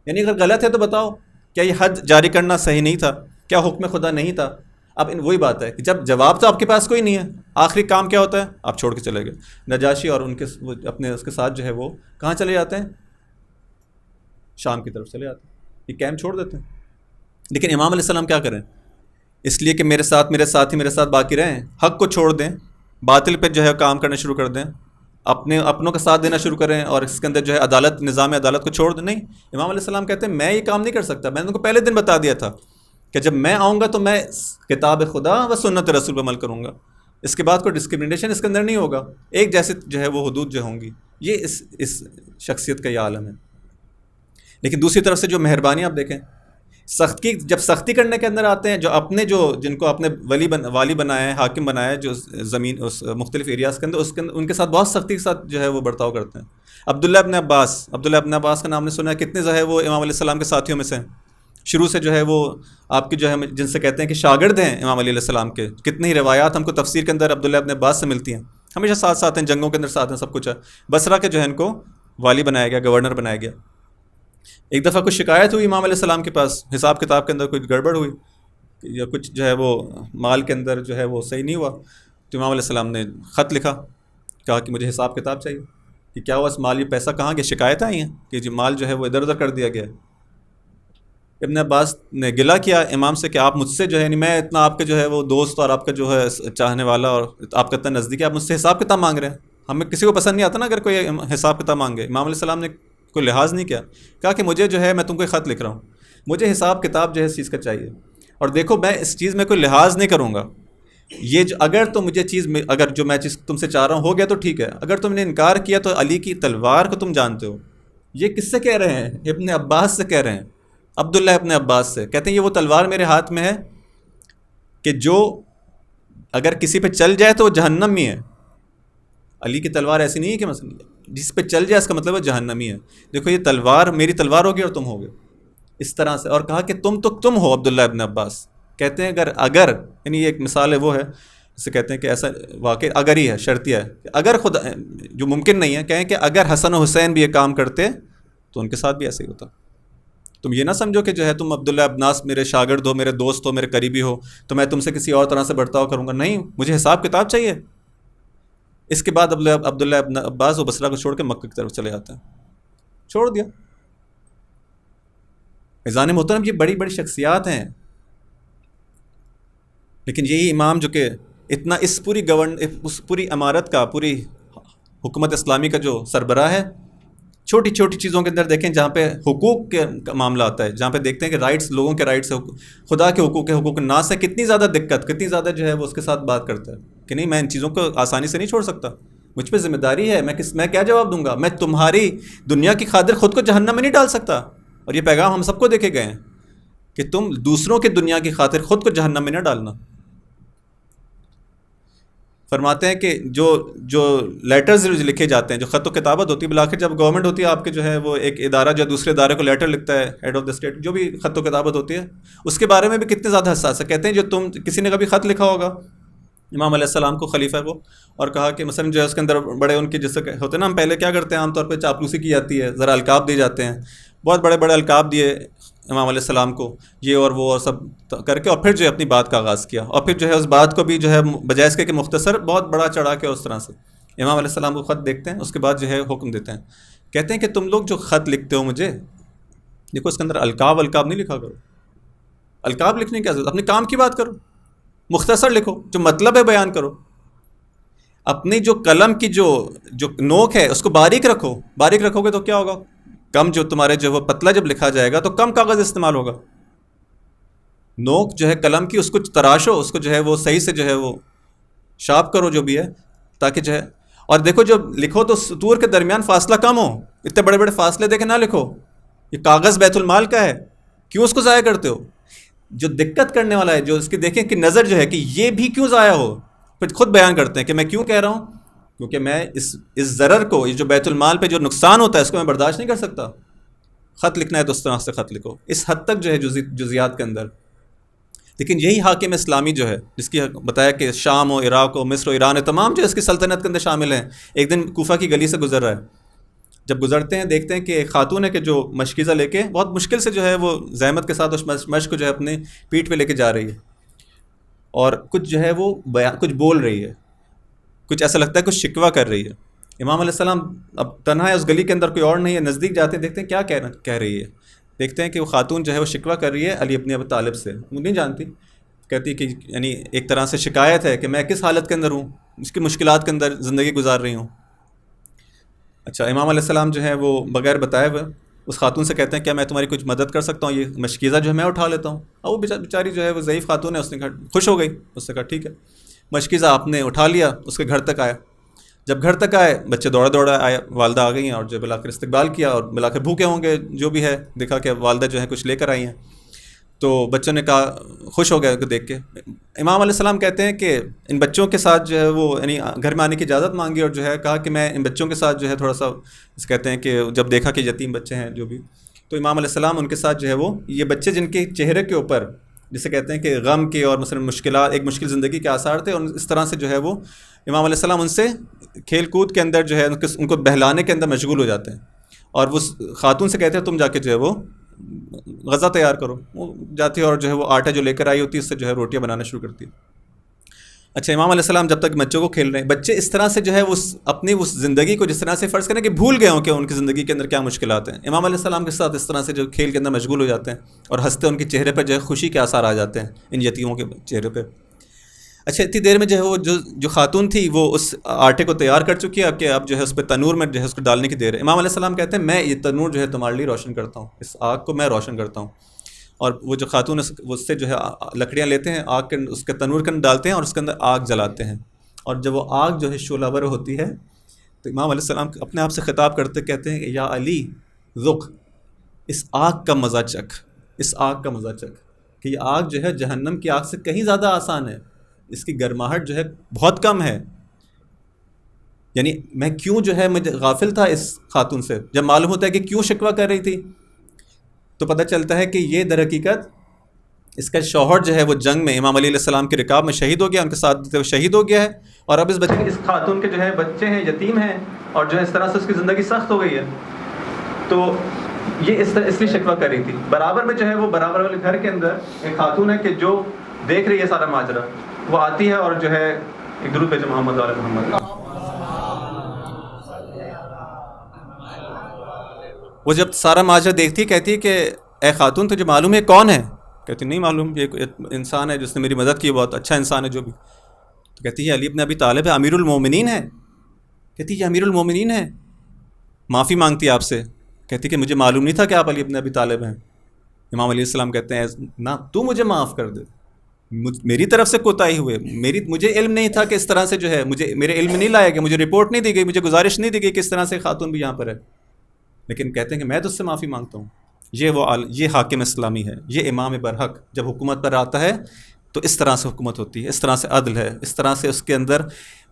یعنی اگر غلط ہے تو بتاؤ، کیا یہ حد جاری کرنا صحیح نہیں تھا؟ کیا حکم خدا نہیں تھا؟ اب وہی بات ہے کہ جب جواب تو آپ کے پاس کوئی نہیں ہے، آخری کام کیا ہوتا ہے؟ آپ چھوڑ کے چلے گئے۔ نجاشی اور ان کے اپنے اس کے ساتھ جو ہے وہ کہاں چلے جاتے ہیں؟ شام کی طرف چلے جاتے ہیں، یہ کیمپ چھوڑ دیتے ہیں۔ لیکن امام علیہ السلام کیا کریں؟ اس لیے کہ میرے ساتھی میرے ساتھ باقی رہیں، حق کو چھوڑ دیں، باطل پہ جو ہے کام کرنا شروع کر دیں، اپنوں کا ساتھ دینا شروع کریں، اور اس کے اندر جو ہے نظام عدالت کو چھوڑ دیں۔ نہیں، امام علیہ السلام کہتے ہیں میں یہ کام نہیں کر سکتا، میں نے ان کو پہلے دن بتا دیا تھا کہ جب میں آؤں گا تو میں کتاب خدا و سنت رسول پہ عمل کروں گا، اس کے بعد کوئی ڈسکرمنیشن اس کے اندر نہیں ہوگا، ایک جیسے جو ہے وہ حدود جو ہوں گی۔ یہ اس شخصیت کا یہ عالم ہے۔ لیکن دوسری طرف سے جو مہربانی آپ دیکھیں، جب سختی کرنے کے اندر آتے ہیں، جن کو اپنے والی بنایا ہے، حاکم بنایا ہے، جو زمین اس مختلف ایریاز کے اندر ان کے ساتھ بہت سختی کے ساتھ جو ہے وہ برتاؤ کرتے ہیں۔ عبداللہ ابن عباس کا نام نے سنا ہے، کتنے جو ہے وہ امام علیہ السلام کے ساتھیوں میں سے ہیں، شروع سے جو ہے وہ آپ کی جو ہے جن سے کہتے ہیں کہ شاگرد ہیں امام علیہ السلام کے، کتنی ہی روایات ہم کو تفسیر کے اندر عبداللہ ابن عباس سے ملتی ہیں، ہمیشہ ساتھ ہیں، جنگوں کے اندر ساتھ ہیں، سب کچھ ہے۔ بصرہ کے جو ہے ان کو والی بنایا گیا، گورنر بنایا گیا۔ ایک دفعہ کچھ شکایت ہوئی امام علیہ السلام کے پاس، حساب کتاب کے اندر کوئی گڑبڑ ہوئی یا کچھ جو ہے وہ مال کے اندر جو ہے وہ صحیح نہیں ہوا، تو امام علیہ السلام نے خط لکھا، کہا کہ مجھے حساب کتاب چاہیے کہ کیا ہوا، اس مال یہ پیسہ کہاں گیا، شکایت آئی ہیں کہ جو مال جو ہے وہ ادھر ادھر کر دیا گیا۔ ابن عباس نے گلہ کیا امام سے کہ آپ مجھ سے جو ہے، یعنی میں اتنا آپ کے جو ہے وہ دوست اور آپ کا جو ہے چاہنے والا اور آپ کا اتنا نزدیک ہے، آپ مجھ سے حساب کتاب مانگ رہے ہیں، ہمیں کسی کو پسند نہیں آتا نا اگر کوئی حساب کتاب مانگے۔ امام علیہ السلام نے کوئی لحاظ نہیں کیا، کہا کہ مجھے جو ہے میں تم کو خط لکھ رہا ہوں، مجھے حساب کتاب جو ہے اس چیز کا چاہیے، اور دیکھو میں اس چیز میں کوئی لحاظ نہیں کروں گا، یہ اگر تو مجھے اگر جو میں چیز تم سے چاہ رہا ہوں ہو گیا تو ٹھیک ہے، اگر تم نے انکار کیا تو علی کی تلوار کو تم جانتے ہو۔ یہ کس سے کہہ رہے ہیں؟ ابن عباس سے کہہ رہے ہیں، عبداللہ ابن عباس سے، کہتے ہیں یہ وہ تلوار میرے ہاتھ میں ہے کہ جو اگر کسی پہ چل جائے تو وہ جہنمی ہے۔ علی کی تلوار ایسی نہیں ہے کہ مثلا جس پہ چل جائے اس کا مطلب ہے جہنمی ہے، دیکھو یہ تلوار میری تلوار ہوگی اور تم ہوگے، اس طرح سے۔ اور کہا کہ تم ہو عبداللہ ابن عباس، کہتے ہیں اگر یعنی یہ ایک مثال ہے وہ ہے جسے کہتے ہیں کہ ایسا واقع اگر ہی ہے، شرطیہ ہے کہ اگر خدا جو ممکن نہیں ہے، کہیں کہ اگر حسن و حسین بھی یہ کام کرتے تو ان کے ساتھ بھی ایسے ہی ہوتا۔ تم یہ نہ سمجھو کہ جو ہے تم عبداللہ ابناس میرے شاگرد ہو، میرے دوست ہو، میرے قریبی ہو تو میں تم سے کسی اور طرح سے برتاؤ کروں گا، نہیں، مجھے حساب کتاب چاہیے۔ اس کے بعد عبداللہ ابن عباس و بصرہ کو چھوڑ کے مکہ کی طرف چلے جاتے ہیں، چھوڑ دیا۔ میزان محترم یہ بڑی بڑی شخصیات ہیں، لیکن یہی امام جو کہ اتنا اس پوری عمارت کا، پوری حکومت اسلامی کا جو سربراہ ہے، چھوٹی چھوٹی چیزوں کے اندر دیکھیں جہاں پہ حقوق کا معاملہ آتا ہے، جہاں پہ دیکھتے ہیں کہ رائٹس، لوگوں کے رائٹس، خدا کے حقوق الناس سے کتنی زیادہ دقت، کتنی زیادہ جو ہے وہ اس کے ساتھ بات کرتا ہے کہ نہیں میں ان چیزوں کو آسانی سے نہیں چھوڑ سکتا، مجھ پہ ذمہ داری ہے، میں کیا جواب دوں گا؟ میں تمہاری دنیا کی خاطر خود کو جہنم میں نہیں ڈال سکتا۔ اور یہ پیغام ہم سب کو دیکھے گئے ہیں کہ تم دوسروں کی دنیا کی خاطر خود کو جہنم میں نہ ڈالنا۔ فرماتے ہیں کہ جو لیٹرز لکھے جاتے ہیں، جو خط و کتابت ہوتی ہے، بالآخر جب گورنمنٹ ہوتی ہے آپ کے جو ہے وہ ایک ادارہ جو دوسرے ادارے کو لیٹر لکھتا ہے، ہیڈ آف دا اسٹیٹ، جو بھی خط و کتابت ہوتی ہے اس کے بارے میں بھی کتنے زیادہ حساس ہے۔ کہتے ہیں جو تم کسی نے کبھی خط لکھا ہوگا امام علیہ السلام کو، خلیفہ کو، اور کہا کہ مثلا جو ہے اس کے اندر بڑے ان کے جیسے ہوتے ہیں نا، ہم پہلے کیا کرتے ہیں عام طور پہ چاپلوسی کی جاتی ہے، ذرا القاب دیے جاتے ہیں، بہت بڑے بڑے القاب دیے امام علیہ السلام کو، یہ اور وہ اور سب کر کے، اور پھر جو ہے اپنی بات کا آغاز کیا، اور پھر جو ہے اس بات کو بھی جو ہے بجائے اس کے کہ مختصر بہت بڑا چڑھا کے اس طرح سے امام علیہ السلام کو خط دیکھتے ہیں، اس کے بعد جو ہے حکم دیتے ہیں، کہتے ہیں کہ تم لوگ جو خط لکھتے ہو مجھے، دیکھو اس کے اندر القاب نہیں لکھا کرو، القاب لکھنے کی کیا ضرورت، اپنے کام کی بات کرو، مختصر لکھو، جو مطلب ہے بیان کرو، اپنی جو قلم کی جو نوک ہے اس کو باریک رکھو، باریک رکھو گے تو کیا ہوگا، کم جو تمہارے جو وہ پتلا جب لکھا جائے گا تو کم کاغذ استعمال ہوگا، نوک جو ہے قلم کی اس کو تراشو، اس کو جو ہے وہ صحیح سے جو ہے وہ شارپ کرو جو بھی ہے، تاکہ جو ہے، اور دیکھو جو لکھو تو سطور کے درمیان فاصلہ کم ہو، اتنے بڑے بڑے فاصلے دے کے نہ لکھو، یہ کاغذ بیت المال کا ہے، کیوں اس کو ضائع کرتے ہو؟ جو دقت کرنے والا ہے، جو اس کی دیکھیں کہ نظر جو ہے کہ یہ بھی کیوں ضائع ہو، پھر خود بیان کرتے ہیں کہ میں کیوں کہہ رہا ہوں، کیونکہ میں اس ضرر کو، یہ جو بیت المال پہ جو نقصان ہوتا ہے اس کو میں برداشت نہیں کر سکتا۔ خط لکھنا ہے تو اس طرح سے خط لکھو، اس حد تک جو ہے جزیات کے اندر۔ لیکن یہی حاکم اسلامی جو ہے، جس کی بتایا کہ شام و عراق و مصر و ایران تمام جو اس کی سلطنت کے اندر شامل ہیں، ایک دن کوفہ کی گلی سے گزر رہا ہے، جب گزرتے ہیں دیکھتے ہیں کہ ایک خاتون ہے کہ جو مشکیزہ لے کے بہت مشکل سے جو ہے وہ زحمت کے ساتھ اس مشق کو جو ہے اپنے پیٹھ پہ لے کے جا رہی ہے، اور کچھ جو ہے وہ کچھ بول رہی ہے، کچھ ایسا لگتا ہے کچھ شکوہ کر رہی ہے۔ امام علیہ السلام اب تنہا ہے، اس گلی کے اندر کوئی اور نہیں ہے، نزدیک جاتے ہیں، دیکھتے ہیں کیا کہہ رہی ہے، دیکھتے ہیں کہ وہ خاتون جو ہے وہ شکوہ کر رہی ہے علی ابن ابی طالب سے، وہ نہیں جانتی، کہتی ہے کہ یعنی ایک طرح سے شکایت ہے کہ میں کس حالت کے اندر ہوں، اس کی مشکلات کے اندر زندگی گزار رہی ہوں۔ اچھا، امام علیہ السلام جو ہے وہ بغیر بتائے ہوئے اس خاتون سے کہتے ہیں کیا میں تمہاری کچھ مدد کر سکتا ہوں، یہ مشکیزہ جو ہے میں اٹھا لیتا ہوں۔ اور وہ بیچاری جو ہے وہ ضعیف خاتون ہے، اس نے کہا خوش ہو گئی، اس سے کہا ٹھیک ہے، مشکیزہ آپ نے اٹھا لیا، اس کے گھر تک آیا، جب گھر تک آئے بچے دوڑا آئے، والدہ آ گئی ہیں، اور جو بلا کر استقبال کیا، اور بلا کر بھوکے ہوں گے جو بھی ہے، دیکھا کہ والدہ جو ہے کچھ لے کر آئی ہیں، تو بچوں نے کہا، خوش ہو گئے دیکھ کے۔ امام علیہ السلام کہتے ہیں کہ ان بچوں کے ساتھ جو ہے وہ یعنی گھر میں آنے کی اجازت مانگی، اور جو ہے کہا کہ میں ان بچوں کے ساتھ جو ہے تھوڑا سا، کہتے ہیں کہ جب دیکھا کہ یتیم بچے ہیں جو بھی، تو امام علیہ السلام ان کے ساتھ جو ہے وہ یہ بچے جن کے چہرے کے اوپر جسے کہتے ہیں کہ غم کے اور مثلا مشکلات، ایک مشکل زندگی کے آثار تھے، اور اس طرح سے جو ہے وہ امام علیہ السلام ان سے کھیل کود کے اندر جو ہے ان کو بہلانے کے اندر مشغول ہو جاتے ہیں، اور وہ خاتون سے کہتے ہیں تم جا کے جو ہے وہ غذا تیار کرو، وہ جاتی ہے اور جو ہے وہ آٹا جو لے کر آئی ہوتی ہے اس سے جو ہے روٹیاں بنانا شروع کرتی ہے۔ اچھا، امام علیہ السلام جب تک بچوں کو کھیل رہے ہیں، بچے اس طرح سے جو ہے اپنی اس زندگی کو جس طرح سے فرض کریں کہ بھول گئے ہوں کہ ان کی زندگی کے اندر کیا مشکلات ہیں، امام علیہ السلام کے ساتھ اس طرح سے جو کھیل کے اندر مشغول ہو جاتے ہیں، اور ہنستے ان کے چہرے پر جو ہے خوشی کے آثار آ جاتے ہیں ان یتیموں کے چہرے پہ۔ اچھا، اتنی دیر میں جو ہے وہ جو خاتون تھی وہ اس آٹے کو تیار کر چکی ہے کہ اب جو ہے اس پہ تنور میں جو ہے اس کو ڈالنے کی دیر ہے۔ امام علیہ السلام کہتے ہیں میں یہ تنور جو ہے تمہارے لیے روشن کرتا ہوں، اس آگ کو میں روشن کرتا ہوں، اور وہ جو خاتون وہ اس سے جو ہے لکڑیاں لیتے ہیں، آگ کے اس کے تنور کے اندر ڈالتے ہیں اور اس کے اندر آگ جلاتے ہیں، اور جب وہ آگ جو ہے شعلہ ور ہوتی ہے تو امام علیہ السلام اپنے آپ سے خطاب کرتے کہتے ہیں کہ یا علی ذق، اس آگ کا مزہ چکھ، اس آگ کا مزہ چکھ، کہ یہ آگ جو ہے جہنم کی آگ سے کہیں زیادہ آسان ہے، اس کی گرماہٹ جو ہے بہت کم ہے۔ یعنی میں کیوں جو ہے مجھے غافل تھا اس خاتون سے، جب معلوم ہوتا ہے کہ کیوں شکوہ کر رہی تھی تو پتہ چلتا ہے کہ یہ در حقیقت اس کا شوہر جو ہے وہ جنگ میں امام علی علیہ السلام کے رکاب میں شہید ہو گیا، ان کے ساتھ شہید ہو گیا ہے، اور اب اس خاتون کے جو ہے بچے ہیں، یتیم ہیں، اور جو ہے اس طرح سے اس کی زندگی سخت ہو گئی ہے، تو یہ اس لیے شکوہ کر رہی تھی۔ برابر میں جو ہے وہ برابر والے گھر کے اندر ایک خاتون ہے کہ جو دیکھ رہی ہے سارا ماجرا، وہ آتی ہے اور جو ہے ایک درود بھیجو محمد علیہ محمد، وہ جب سارا ماجرا دیکھتی کہتی کہ اے خاتون تجھے معلوم ہے کون ہے؟ کہتی نہیں معلوم، یہ انسان ہے جس نے میری مدد کی، بہت اچھا انسان ہے جو بھی۔ تو کہتی ہے علی ابن ابی طالب ہے، امیر المومنین ہے، کہتی یہ امیر المومنین ہے، معافی مانگتی ہے آپ سے، کہتی کہ مجھے معلوم نہیں تھا کہ آپ علی ابن ابی طالب ہیں. امام علیہ السلام کہتے ہیں نہ، تو مجھے معاف کر دے، میری طرف سے کوتاہی ہوئے، مجھے علم نہیں تھا کہ اس طرح سے جو ہے، میرے علم نہیں لایا گیا، مجھے رپورٹ نہیں دی گئی، مجھے گزارش نہیں دی گئی کہ اس طرح سے خاتون بھی یہاں پر ہے. لیکن کہتے ہیں کہ میں تو اس سے معافی مانگتا ہوں. یہ حاکم اسلامی ہے، یہ امام برحق جب حکومت پر آتا ہے تو اس طرح سے حکومت ہوتی ہے، اس طرح سے عدل ہے، اس طرح سے اس کے اندر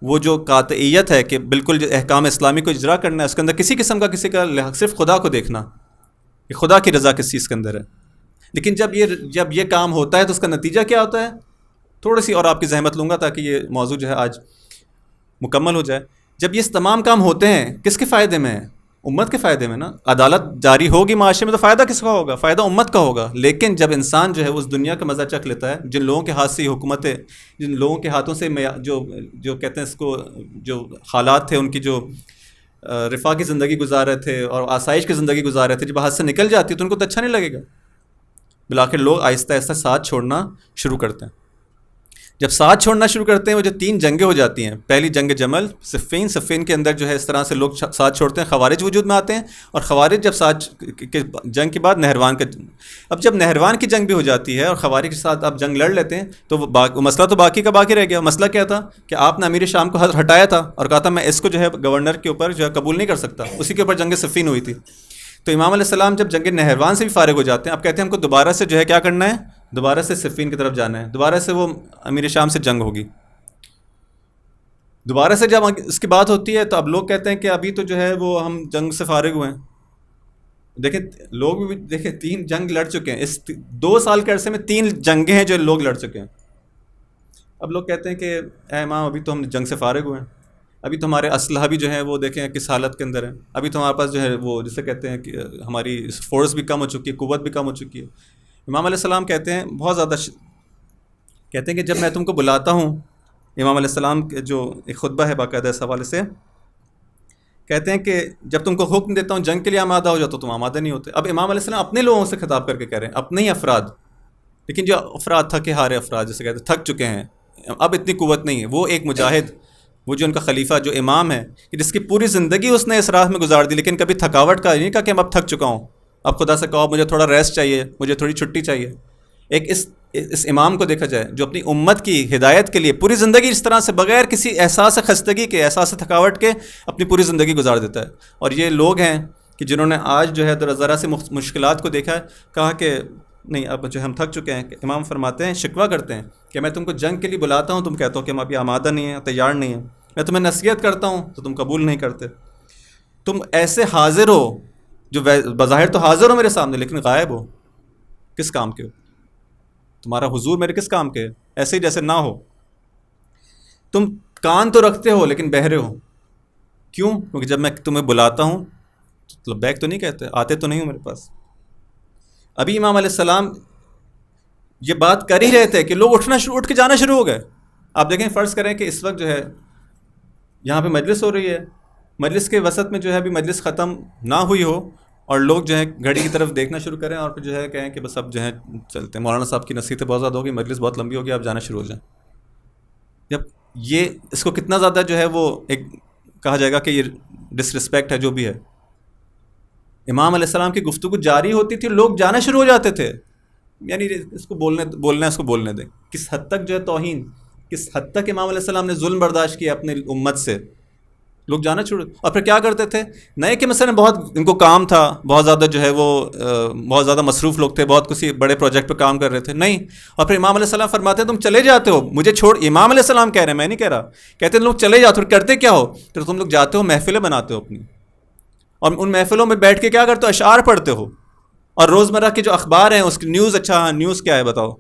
وہ جو قاطعیت ہے کہ بالکل جو احکام اسلامی کو اجرا کرنا ہے، اس کے اندر کسی قسم کا کسی کا صرف خدا کو دیکھنا کہ خدا کی رضا کس چیز کے اندر ہے. لیکن جب یہ کام ہوتا ہے تو اس کا نتیجہ کیا ہوتا ہے؟ تھوڑی سی اور آپ کی زحمت لوں گا تاکہ یہ موضوع جو ہے آج مکمل ہو جائے. جب یہ تمام کام ہوتے ہیں کس کے فائدے میں ہیں؟ امت کے فائدے میں نا. عدالت جاری ہوگی معاشرے میں تو فائدہ کس کا ہوگا؟ فائدہ امت کا ہوگا. لیکن جب انسان جو ہے اس دنیا کا مزہ چکھ لیتا ہے، جن لوگوں کے ہاتھ سے یہ حکومتیں، جن لوگوں کے ہاتھوں سے جو کہتے ہیں اس کو، جو حالات تھے ان کی، جو رفاہ کی زندگی گزار رہے تھے اور آسائش کی زندگی گزار رہے تھے، جب ہاتھ سے نکل جاتی ہے تو ان کو تو اچھا نہیں لگے گا. بالآخر لوگ آہستہ آہستہ ساتھ چھوڑنا شروع کرتے ہیں. جب ساتھ چھوڑنا شروع کرتے ہیں، وہ جو 3 جنگیں ہو جاتی ہیں، پہلی جنگ جمل، صفین کے اندر جو ہے اس طرح سے لوگ ساتھ چھوڑتے ہیں، خوارج وجود میں آتے ہیں. اور خوارج جب جنگ کے بعد نہروان اب جب نہروان کی جنگ بھی ہو جاتی ہے اور خوارج کے ساتھ آپ جنگ لڑ لیتے ہیں تو وہ مسئلہ تو باقی کا باقی رہ گیا. مسئلہ کیا تھا کہ آپ نے امیر شام کو ہٹایا تھا اور کہا تھا میں اس کو جو ہے گورنر کے اوپر جو ہے قبول نہیں کر سکتا. اسی کے اوپر جنگ صفین ہوئی تھی. تو امام علیہ السلام جب جنگ نہروان سے بھی فارغ ہو جاتے ہیں، اب کہتے ہیں ہم کو دوبارہ سے جو ہے کیا کرنا ہے، دوبارہ سے صفین کی طرف جانا ہے، دوبارہ سے وہ امیر شام سے جنگ ہوگی. دوبارہ سے جب اس کی بات ہوتی ہے تو اب لوگ کہتے ہیں کہ ابھی تو جو ہے وہ ہم جنگ سے فارغ ہوئے ہیں. دیکھیں لوگ بھی دیکھیں 3 جنگ لڑ چکے ہیں، اس 2 سال کے عرصے میں 3 جنگیں ہیں جو لوگ لڑ چکے ہیں. اب لوگ کہتے ہیں کہ اے امام ابھی تو ہم جنگ سے فارغ ہوئے ہیں، ابھی تو ہمارے اسلحہ بھی جو ہے وہ دیکھیں کس حالت کے اندر ہے، ابھی تو ہمارے پاس جو ہے وہ جسے کہتے ہیں کہ ہماری فورس بھی کم ہو چکی ہے، قوت بھی کم ہو چکی ہے. امام علیہ السلام کہتے ہیں بہت زیادہ کہتے ہیں کہ جب میں تم کو بلاتا ہوں، امام علیہ السلام کے جو ایک خطبہ ہے باقاعدہ اس حوالے سے، کہتے ہیں کہ جب تم کو حکم دیتا ہوں جنگ کے لیے آمادہ ہو جاؤ تو تم آمادہ نہیں ہوتے. اب امام علیہ السلام اپنے لوگوں سے خطاب کر کے کہہ رہے ہیں، اپنے ہی افراد، لیکن جو افراد تھکے ہارے افراد جسے کہتے ہیں، تھک چکے ہیں، اب اتنی قوت نہیں ہے. وہ ایک مجاہد، وہ جو ان کا خلیفہ جو امام ہے کہ جس کی پوری زندگی اس نے اس راہ میں گزار دی، لیکن کبھی تھکاوٹ کا نہیں کہا کہ اب تھک چکا ہوں، اب خدا سے کہو مجھے تھوڑا ریسٹ چاہیے، مجھے تھوڑی چھٹی چاہیے. ایک اس امام کو دیکھا جائے جو اپنی امت کی ہدایت کے لیے پوری زندگی اس طرح سے بغیر کسی احساس خستگی کے، احساس تھکاوٹ کے اپنی پوری زندگی گزار دیتا ہے. اور یہ لوگ ہیں کہ جنہوں نے آج جو ہے ذرا سے مشکلات کو دیکھا ہے، کہا کہ نہیں اب جو ہم تھک چکے ہیں. امام فرماتے ہیں، شکوہ کرتے ہیں کہ میں تم کو جنگ کے لیے بلاتا ہوں، تم کہتے ہو کہ ہم ابھی آمادہ نہیں ہیں، تیار نہیں ہیں. میں تمہیں نصیحت کرتا ہوں تو تم قبول نہیں کرتے. تم ایسے حاضر ہو جو بظاہر تو حاضر ہو میرے سامنے لیکن غائب ہو. کس کام کے ہو؟ تمہارا حضور میرے کس کام کے ہے؟ ایسے ہی جیسے نہ ہو. تم کان تو رکھتے ہو لیکن بہرے ہو. کیوں؟ کیونکہ جب میں تمہیں بلاتا ہوں لبیک تو نہیں کہتے، آتے تو نہیں ہو میرے پاس. ابھی امام علیہ السلام یہ بات کر ہی رہے تھے کہ لوگ اٹھ کے جانا شروع ہو گئے. آپ دیکھیں فرض کریں کہ اس وقت جو ہے یہاں پہ مجلس ہو رہی ہے، مجلس کے وسط میں جو ہے ابھی مجلس ختم نہ ہوئی ہو اور لوگ جو ہے گھڑی کی طرف دیکھنا شروع کریں اور پھر جو ہے کہیں کہ بس اب جو ہے چلتے ہیں، مولانا صاحب کی نصیحتیں بہت زیادہ ہوگی، مجلس بہت لمبی ہوگی، آپ جانا شروع ہو جائیں. جب یہ اس کو کتنا زیادہ جو ہے وہ ایک کہا جائے گا کہ یہ ڈس رسپیکٹ ہے جو بھی ہے. امام علیہ السلام کی گفتگو جاری ہوتی تھی، لوگ جانا شروع ہو جاتے تھے. یعنی اس کو بولنا اس کو بولنے دیں. کس حد تک جو ہے توہین، کس حد تک امام علیہ السلام نے ظلم برداشت کیا اپنے امت سے. لوگ جانا چھوڑ، اور پھر کیا کرتے تھے، نئے کہ مثلا بہت ان کو کام تھا، بہت زیادہ جو ہے وہ بہت زیادہ مصروف لوگ تھے، بہت کسی بڑے پروجیکٹ پہ کام کر رہے تھے، نہیں. اور پھر امام علیہ السلام فرماتے ہیں تم چلے جاتے ہو مجھے چھوڑ. امام علیہ السلام کہہ رہے ہیں، میں نہیں کہہ رہا. کہتے ہیں لوگ چلے جاتے ہو، کرتے کیا ہو؟ پھر تم لوگ جاتے ہو محفلیں بناتے ہو اپنی، اور ان محفلوں میں بیٹھ کے کیا کرتے ہو؟ اشعار پڑھتے ہو. اور روزمرہ کے جو اخبار ہیں اس کی نیوز، اچھا نیوز کیا ہے بتاؤ،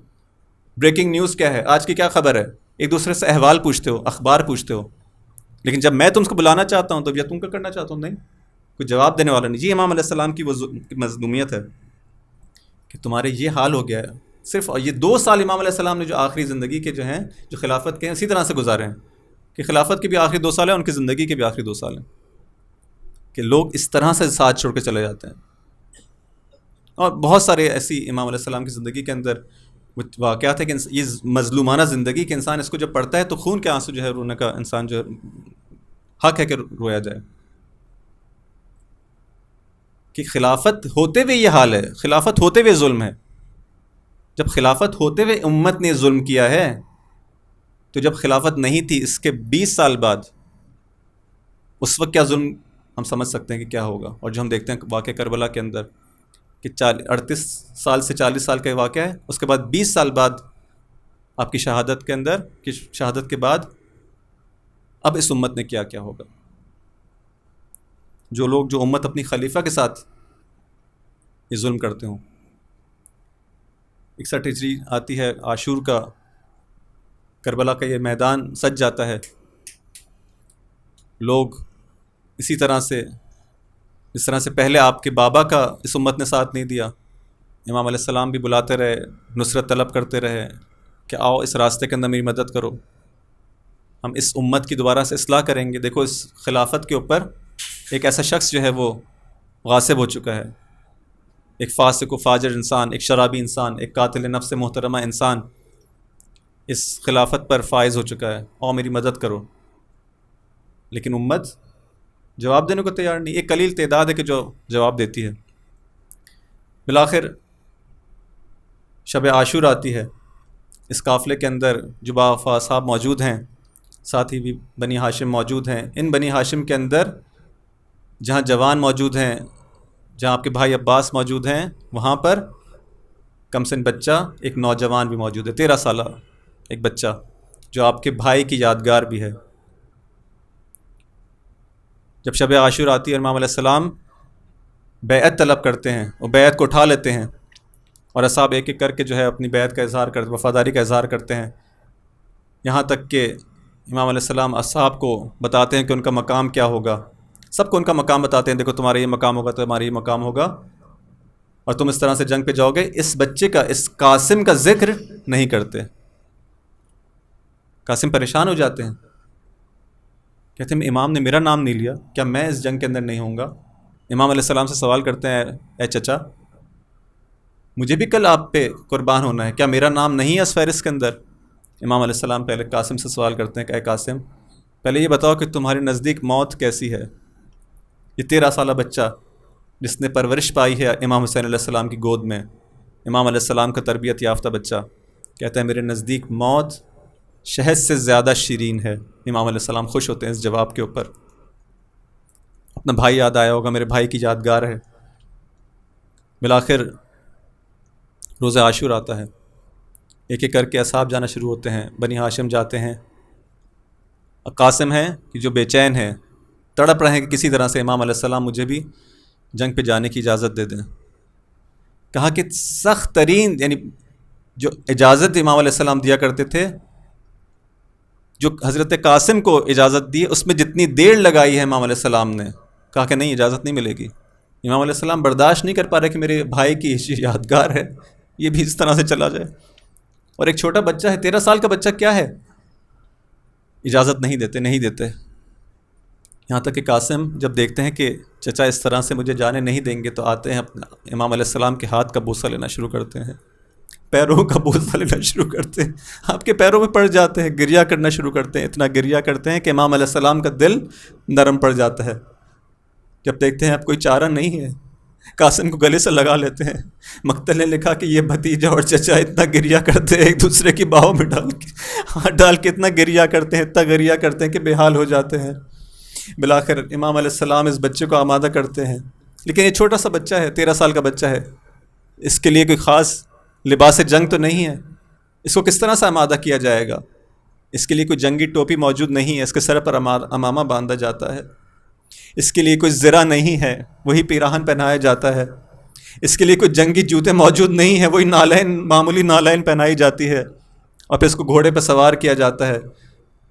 بریکنگ نیوز کیا ہے، آج کی کیا خبر ہے، ایک دوسرے سے احوال پوچھتے ہو، اخبار پوچھتے ہو. لیکن جب میں تم کو بلانا چاہتا ہوں تو یا تم کو کرنا چاہتا ہوں، نہیں، کوئی جواب دینے والا نہیں. یہ امام علیہ السلام کی وہ مظلومیت ہے کہ تمہارے یہ حال ہو گیا ہے. صرف یہ 2 سال امام علیہ السلام نے جو آخری زندگی کے جو ہیں جو خلافت کے ہیں اسی طرح سے گزارے ہیں کہ خلافت کے بھی آخری 2 سال ہیں، ان کی زندگی کے بھی آخری 2 سال ہیں کہ لوگ اس طرح سے ساتھ چھوڑ کے چلے جاتے ہیں. اور بہت سارے ایسی امام علیہ السلام کی زندگی کے اندر واقعات ہے کہ یہ مظلومانہ زندگی کے انسان اس کو جب پڑھتا ہے تو خون کے آنسو جو ہے رونے کا انسان جو ہے حق ہے کہ رویا جائے. کہ خلافت ہوتے ہوئے یہ حال ہے، خلافت ہوتے ہوئے ظلم ہے. جب خلافت ہوتے ہوئے امت نے ظلم کیا ہے تو جب خلافت نہیں تھی اس کے 20 سال بعد اس وقت کیا ظلم ہم سمجھ سکتے ہیں کہ کیا ہوگا. اور جو ہم دیکھتے ہیں واقعہ کربلا کے اندر کہ 38 سال سے 40 سال کا واقعہ ہے، اس کے بعد 20 سال بعد آپ کی شہادت کے اندر کی شہادت کے بعد اب اس امت نے کیا کیا ہوگا. جو امت اپنی خلیفہ کے ساتھ یہ ظلم کرتے ہوں. 61 ہجری آتی ہے، عاشور کا کربلا کا یہ میدان سج جاتا ہے. لوگ اسی طرح سے جس طرح سے پہلے آپ کے بابا کا اس امت نے ساتھ نہیں دیا، امام علیہ السلام بھی بلاتے رہے، نصرت طلب کرتے رہے کہ آؤ اس راستے کے اندر میری مدد کرو، ہم اس امت کی دوبارہ سے اصلاح کریں گے. دیکھو اس خلافت کے اوپر ایک ایسا شخص جو ہے وہ غاصب ہو چکا ہے، ایک فاسق و فاجر انسان، ایک شرابی انسان، ایک قاتل نفس محترمہ انسان اس خلافت پر فائز ہو چکا ہے، اور میری مدد کرو. لیکن امت جواب دینے کو تیار نہیں. ایک قلیل تعداد ہے کہ جو جواب دیتی ہے. بالآخر شب عاشور آتی ہے. اس قافلے کے اندر جو باوفا صاحب موجود ہیں، ساتھ ہی بھی بنی ہاشم موجود ہیں. ان بنی ہاشم کے اندر جہاں جوان موجود ہیں، جہاں آپ کے بھائی عباس موجود ہیں، وہاں پر کم سن بچہ ایک نوجوان بھی موجود ہے، 13 سالہ ایک بچہ جو آپ کے بھائی کی یادگار بھی ہے. جب شب عاشور آتی ہے، امام علیہ السلام بیعت طلب کرتے ہیں اور بیعت کو اٹھا لیتے ہیں، اور اصحاب ایک ایک کر کے جو ہے اپنی بیعت کا اظہار کرتے، وفاداری کا اظہار کرتے ہیں. یہاں تک کہ امام علیہ السلام اصحاب کو بتاتے ہیں کہ ان کا مقام کیا ہوگا. سب کو ان کا مقام بتاتے ہیں، دیکھو تمہارا یہ مقام ہوگا، تمہارا یہ مقام ہوگا، اور تم اس طرح سے جنگ پہ جاؤ گے. اس بچے کا، اس قاسم کا ذکر نہیں کرتے. قاسم پریشان ہو جاتے ہیں، کہتے ہیں امام نے میرا نام نہیں لیا، کیا میں اس جنگ کے اندر نہیں ہوں گا؟ امام علیہ السلام سے سوال کرتے ہیں، اے چچا مجھے بھی کل آپ پہ قربان ہونا ہے، کیا میرا نام نہیں ہے اس فہرست کے اندر؟ امام علیہ السلام پہلے قاسم سے سوال کرتے ہیں کہ اے قاسم پہلے یہ بتاؤ کہ تمہارے نزدیک موت کیسی ہے؟ یہ 13 سالہ بچہ جس نے پرورش پائی ہے امام حسین علیہ السلام کی گود میں، امام علیہ السلام کا تربیت یافتہ بچہ، کہتا ہے میرے نزدیک موت شہد سے زیادہ شیرین ہے. امام علیہ السلام خوش ہوتے ہیں اس جواب کے اوپر. اپنا بھائی یاد آیا ہوگا، میرے بھائی کی یادگار ہے. بالآخر روز عاشور آتا ہے، ایک ایک کر کے اصحاب جانا شروع ہوتے ہیں. بنی ہاشم جاتے ہیں. قاسم ہیں کہ جو بے چین ہیں، تڑپ رہے ہیں کہ کسی طرح سے امام علیہ السلام مجھے بھی جنگ پہ جانے کی اجازت دے دیں. کہا کہ سخت ترین یعنی جو اجازت امام علیہ السلام دیا کرتے تھے، جو حضرت قاسم کو اجازت دی، اس میں جتنی دیر لگائی ہے امام علیہ السلام نے، کہا کہ نہیں اجازت نہیں ملے گی. امام علیہ السلام برداشت نہیں کر پا رہے کہ میرے بھائی کی یادگار ہے یہ بھی اس طرح سے چلا جائے، اور ایک چھوٹا بچہ ہے، 13 سال کا بچہ کیا ہے. اجازت نہیں دیتے. یہاں تک کہ قاسم جب دیکھتے ہیں کہ چچا اس طرح سے مجھے جانے نہیں دیں گے، تو آتے ہیں اپنا امام علیہ السلام کے ہاتھ کا بوسہ لینا شروع کرتے ہیں، پیروں کا بوسہ لینا شروع کرتے ہیں، آپ کے پیروں میں پڑ جاتے ہیں، گریہ کرنا شروع کرتے ہیں. اتنا گریہ کرتے ہیں کہ امام علیہ السلام کا دل نرم پڑ جاتا ہے. جب دیکھتے ہیں اب کوئی چارہ نہیں ہے، قاسم کو گلے سے لگا لیتے ہیں. مقتل نے لکھا کہ یہ بھتیجا اور چچا اتنا گریہ کرتے ہیں، ایک دوسرے کی باہوں میں ہاتھ ڈال کے اتنا گریہ کرتے ہیں کہ بے حال ہو جاتے ہیں. بالآخر امام علیہ السلام اس بچے کو آمادہ کرتے ہیں، لیکن یہ چھوٹا سا بچہ ہے، 13 سال کا بچہ ہے، اس کے لیے کوئی خاص لباس جنگ تو نہیں ہے. اس کو کس طرح سے آمادہ کیا جائے گا؟ اس کے لیے کوئی جنگی ٹوپی موجود نہیں ہے، اس کے سر پر امامہ باندھا جاتا ہے. اس کے لیے کوئی زرہ نہیں ہے، وہی پیراہن پہنایا جاتا ہے. اس کے لیے کوئی جنگی جوتے موجود نہیں ہیں، وہی معمولی نالین پہنائی جاتی ہے، اور پھر اس کو گھوڑے پہ سوار کیا جاتا ہے.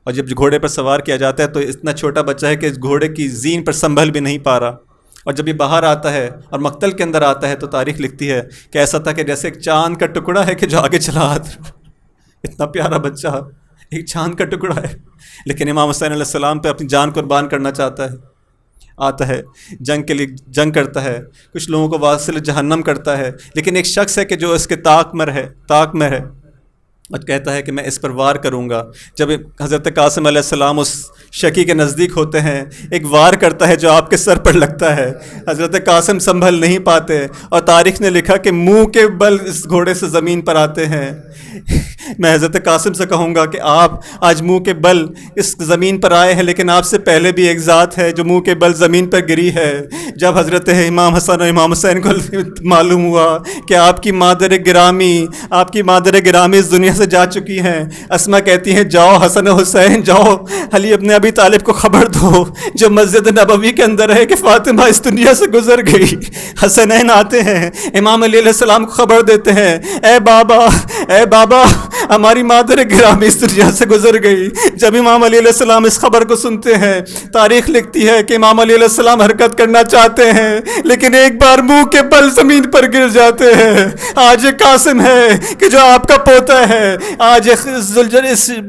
اور جب گھوڑے پر سوار کیا جاتا ہے تو اتنا چھوٹا بچہ ہے کہ اس گھوڑے کی زین پر سنبھل بھی نہیں پا رہا. اور جب یہ باہر آتا ہے اور مقتل کے اندر آتا ہے تو تاریخ لکھتی ہے کہ ایسا تھا کہ جیسے ایک چاند کا ٹکڑا ہے کہ جو آگے چلا آتا. اتنا پیارا بچہ ایک چاند کا ٹکڑا ہے، لیکن امام حسین علیہ السلام پہ اپنی جان قربان کرنا چاہتا ہے. آتا ہے جنگ کے لیے جنگ کرتا ہے، کچھ لوگوں کو واصل جہنم کرتا ہے، لیکن ایک شخص ہے کہ جو اس کے طاق میں ہے اور کہتا ہے کہ میں اس پر وار کروں گا. جب حضرت قاسم علیہ السلام اس شکی کے نزدیک ہوتے ہیں، ایک وار کرتا ہے جو آپ کے سر پر لگتا ہے۔ حضرت قاسم سنبھل نہیں پاتے اور تاریخ نے لکھا کہ منہ کے بل اس گھوڑے سے زمین پر آتے ہیں۔ میں حضرت قاسم سے کہوں گا کہ آپ آج منہ کے بل اس زمین پر آئے ہیں، لیکن آپ سے پہلے بھی ایک ذات ہے جو منہ کے بل زمین پر گری ہے۔ جب حضرت امام حسن اور امام حسین کو معلوم ہوا کہ آپ کی مادر گرامی اس دنیا سے جا چکی ہیں، اسما کہتی ہیں جاؤ حسن و حسین جاؤ، علی ابن ابی طالب کو خبر دو جو مسجد نبوی کے اندر ہے کہ فاطمہ اس دنیا سے گزر گئی۔ حسنین آتے ہیں، امام علی علیہ السلام کو خبر دیتے ہیں، اے بابا ہماری مادر گرامی اس دنیا سے گزر گئی۔ جب امام علی علیہ السلام اس خبر کو سنتے ہیں، تاریخ لکھتی ہے کہ امام علی علیہ السلام حرکت کرنا چاہتے ہیں لیکن ایک بار منہ کے بل زمین پر گر جاتے ہیں۔ آج ایک قاسم ہے کہ جو آپ کا پوتا ہے، آج اس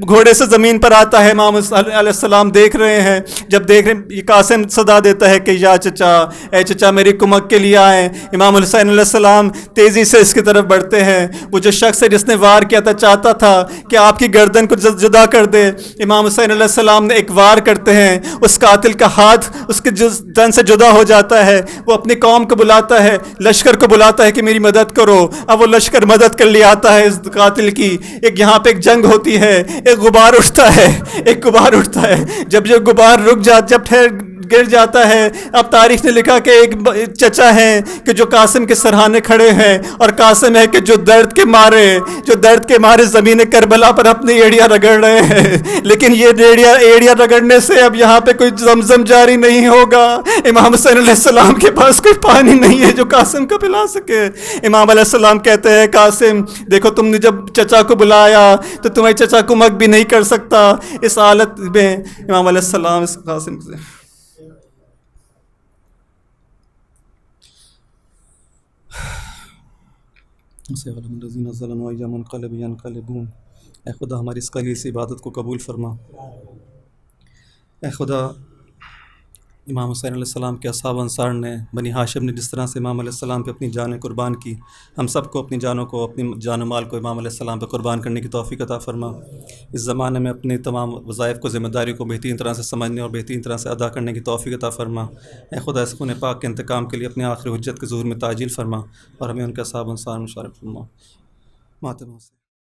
گھوڑے سے زمین پر آتا ہے۔ امام علیہ السلام دیکھ رہے ہیں، جب دیکھ رہے ہیں یہ قاسم صدا دیتا ہے کہ یا چچا، اے چچا میری کمک کے لیے آئیں۔ امام حسین علیہ السلام تیزی سے اس کی طرف بڑھتے ہیں۔ وہ جو شخص ہے جس نے وار کیا تھا چاہتا تھا کہ آپ کی گردن کو جدا کر دے، امام حسین علیہ السلام نے ایک وار کرتے ہیں، اس قاتل کا ہاتھ اس کے تن سے جدا ہو جاتا ہے۔ وہ اپنی قوم کو بلاتا ہے، لشکر کو بلاتا ہے کہ میری مدد کرو۔ اب وہ لشکر مدد کر لے آتا ہے اس قاتل کی۔ ایک یہاں پہ ایک جنگ ہوتی ہے، ایک غبار اٹھتا ہے، جب یہ غبار جب گر جاتا ہے، اب تاریخ نے لکھا کہ ایک چچا ہیں کہ جو قاسم کے سرہانے کھڑے ہیں، اور قاسم ہے کہ جو درد کے مارے زمین کربلا پر اپنی ایڑیاں رگڑ رہے ہیں، لیکن یہ ایڑیاں رگڑنے سے اب یہاں پہ کوئی زمزم جاری نہیں ہوگا۔ امام حسین علیہ السلام کے پاس کوئی پانی نہیں ہے جو قاسم کو پلا سکے۔ امام علیہ السلام کہتے ہیں قاسم دیکھو تم نے جب چچا کو بلایا تو تمہیں چچا کمک بھی نہیں کر سکتا۔ اس حالت میں امام علیہ السلام اس قاسم سے اے خدا ہماری اس خالص عبادت کو قبول فرما۔ اے خدا امام حسین علیہ السلام کے اصحاب انصار نے، بنی ہاشم نے جس طرح سے امام علیہ السلام پہ اپنی جانیں قربان کی، ہم سب کو اپنی جان و مال کو امام علیہ السلام پہ قربان کرنے کی توفیق عطا فرما۔ اس زمانے میں اپنے تمام وظائف کو، ذمہ داری کو بہترین طرح سے سمجھنے اور بہترین طرح سے ادا کرنے کی توفیق عطا فرما۔ اے خدا اس خون پاک کے انتقام کے لیے اپنے آخری حجت کے ظہور میں تعجیل فرما اور ہمیں ان کے اصحاب انصار میں شامل فرما۔ ماتم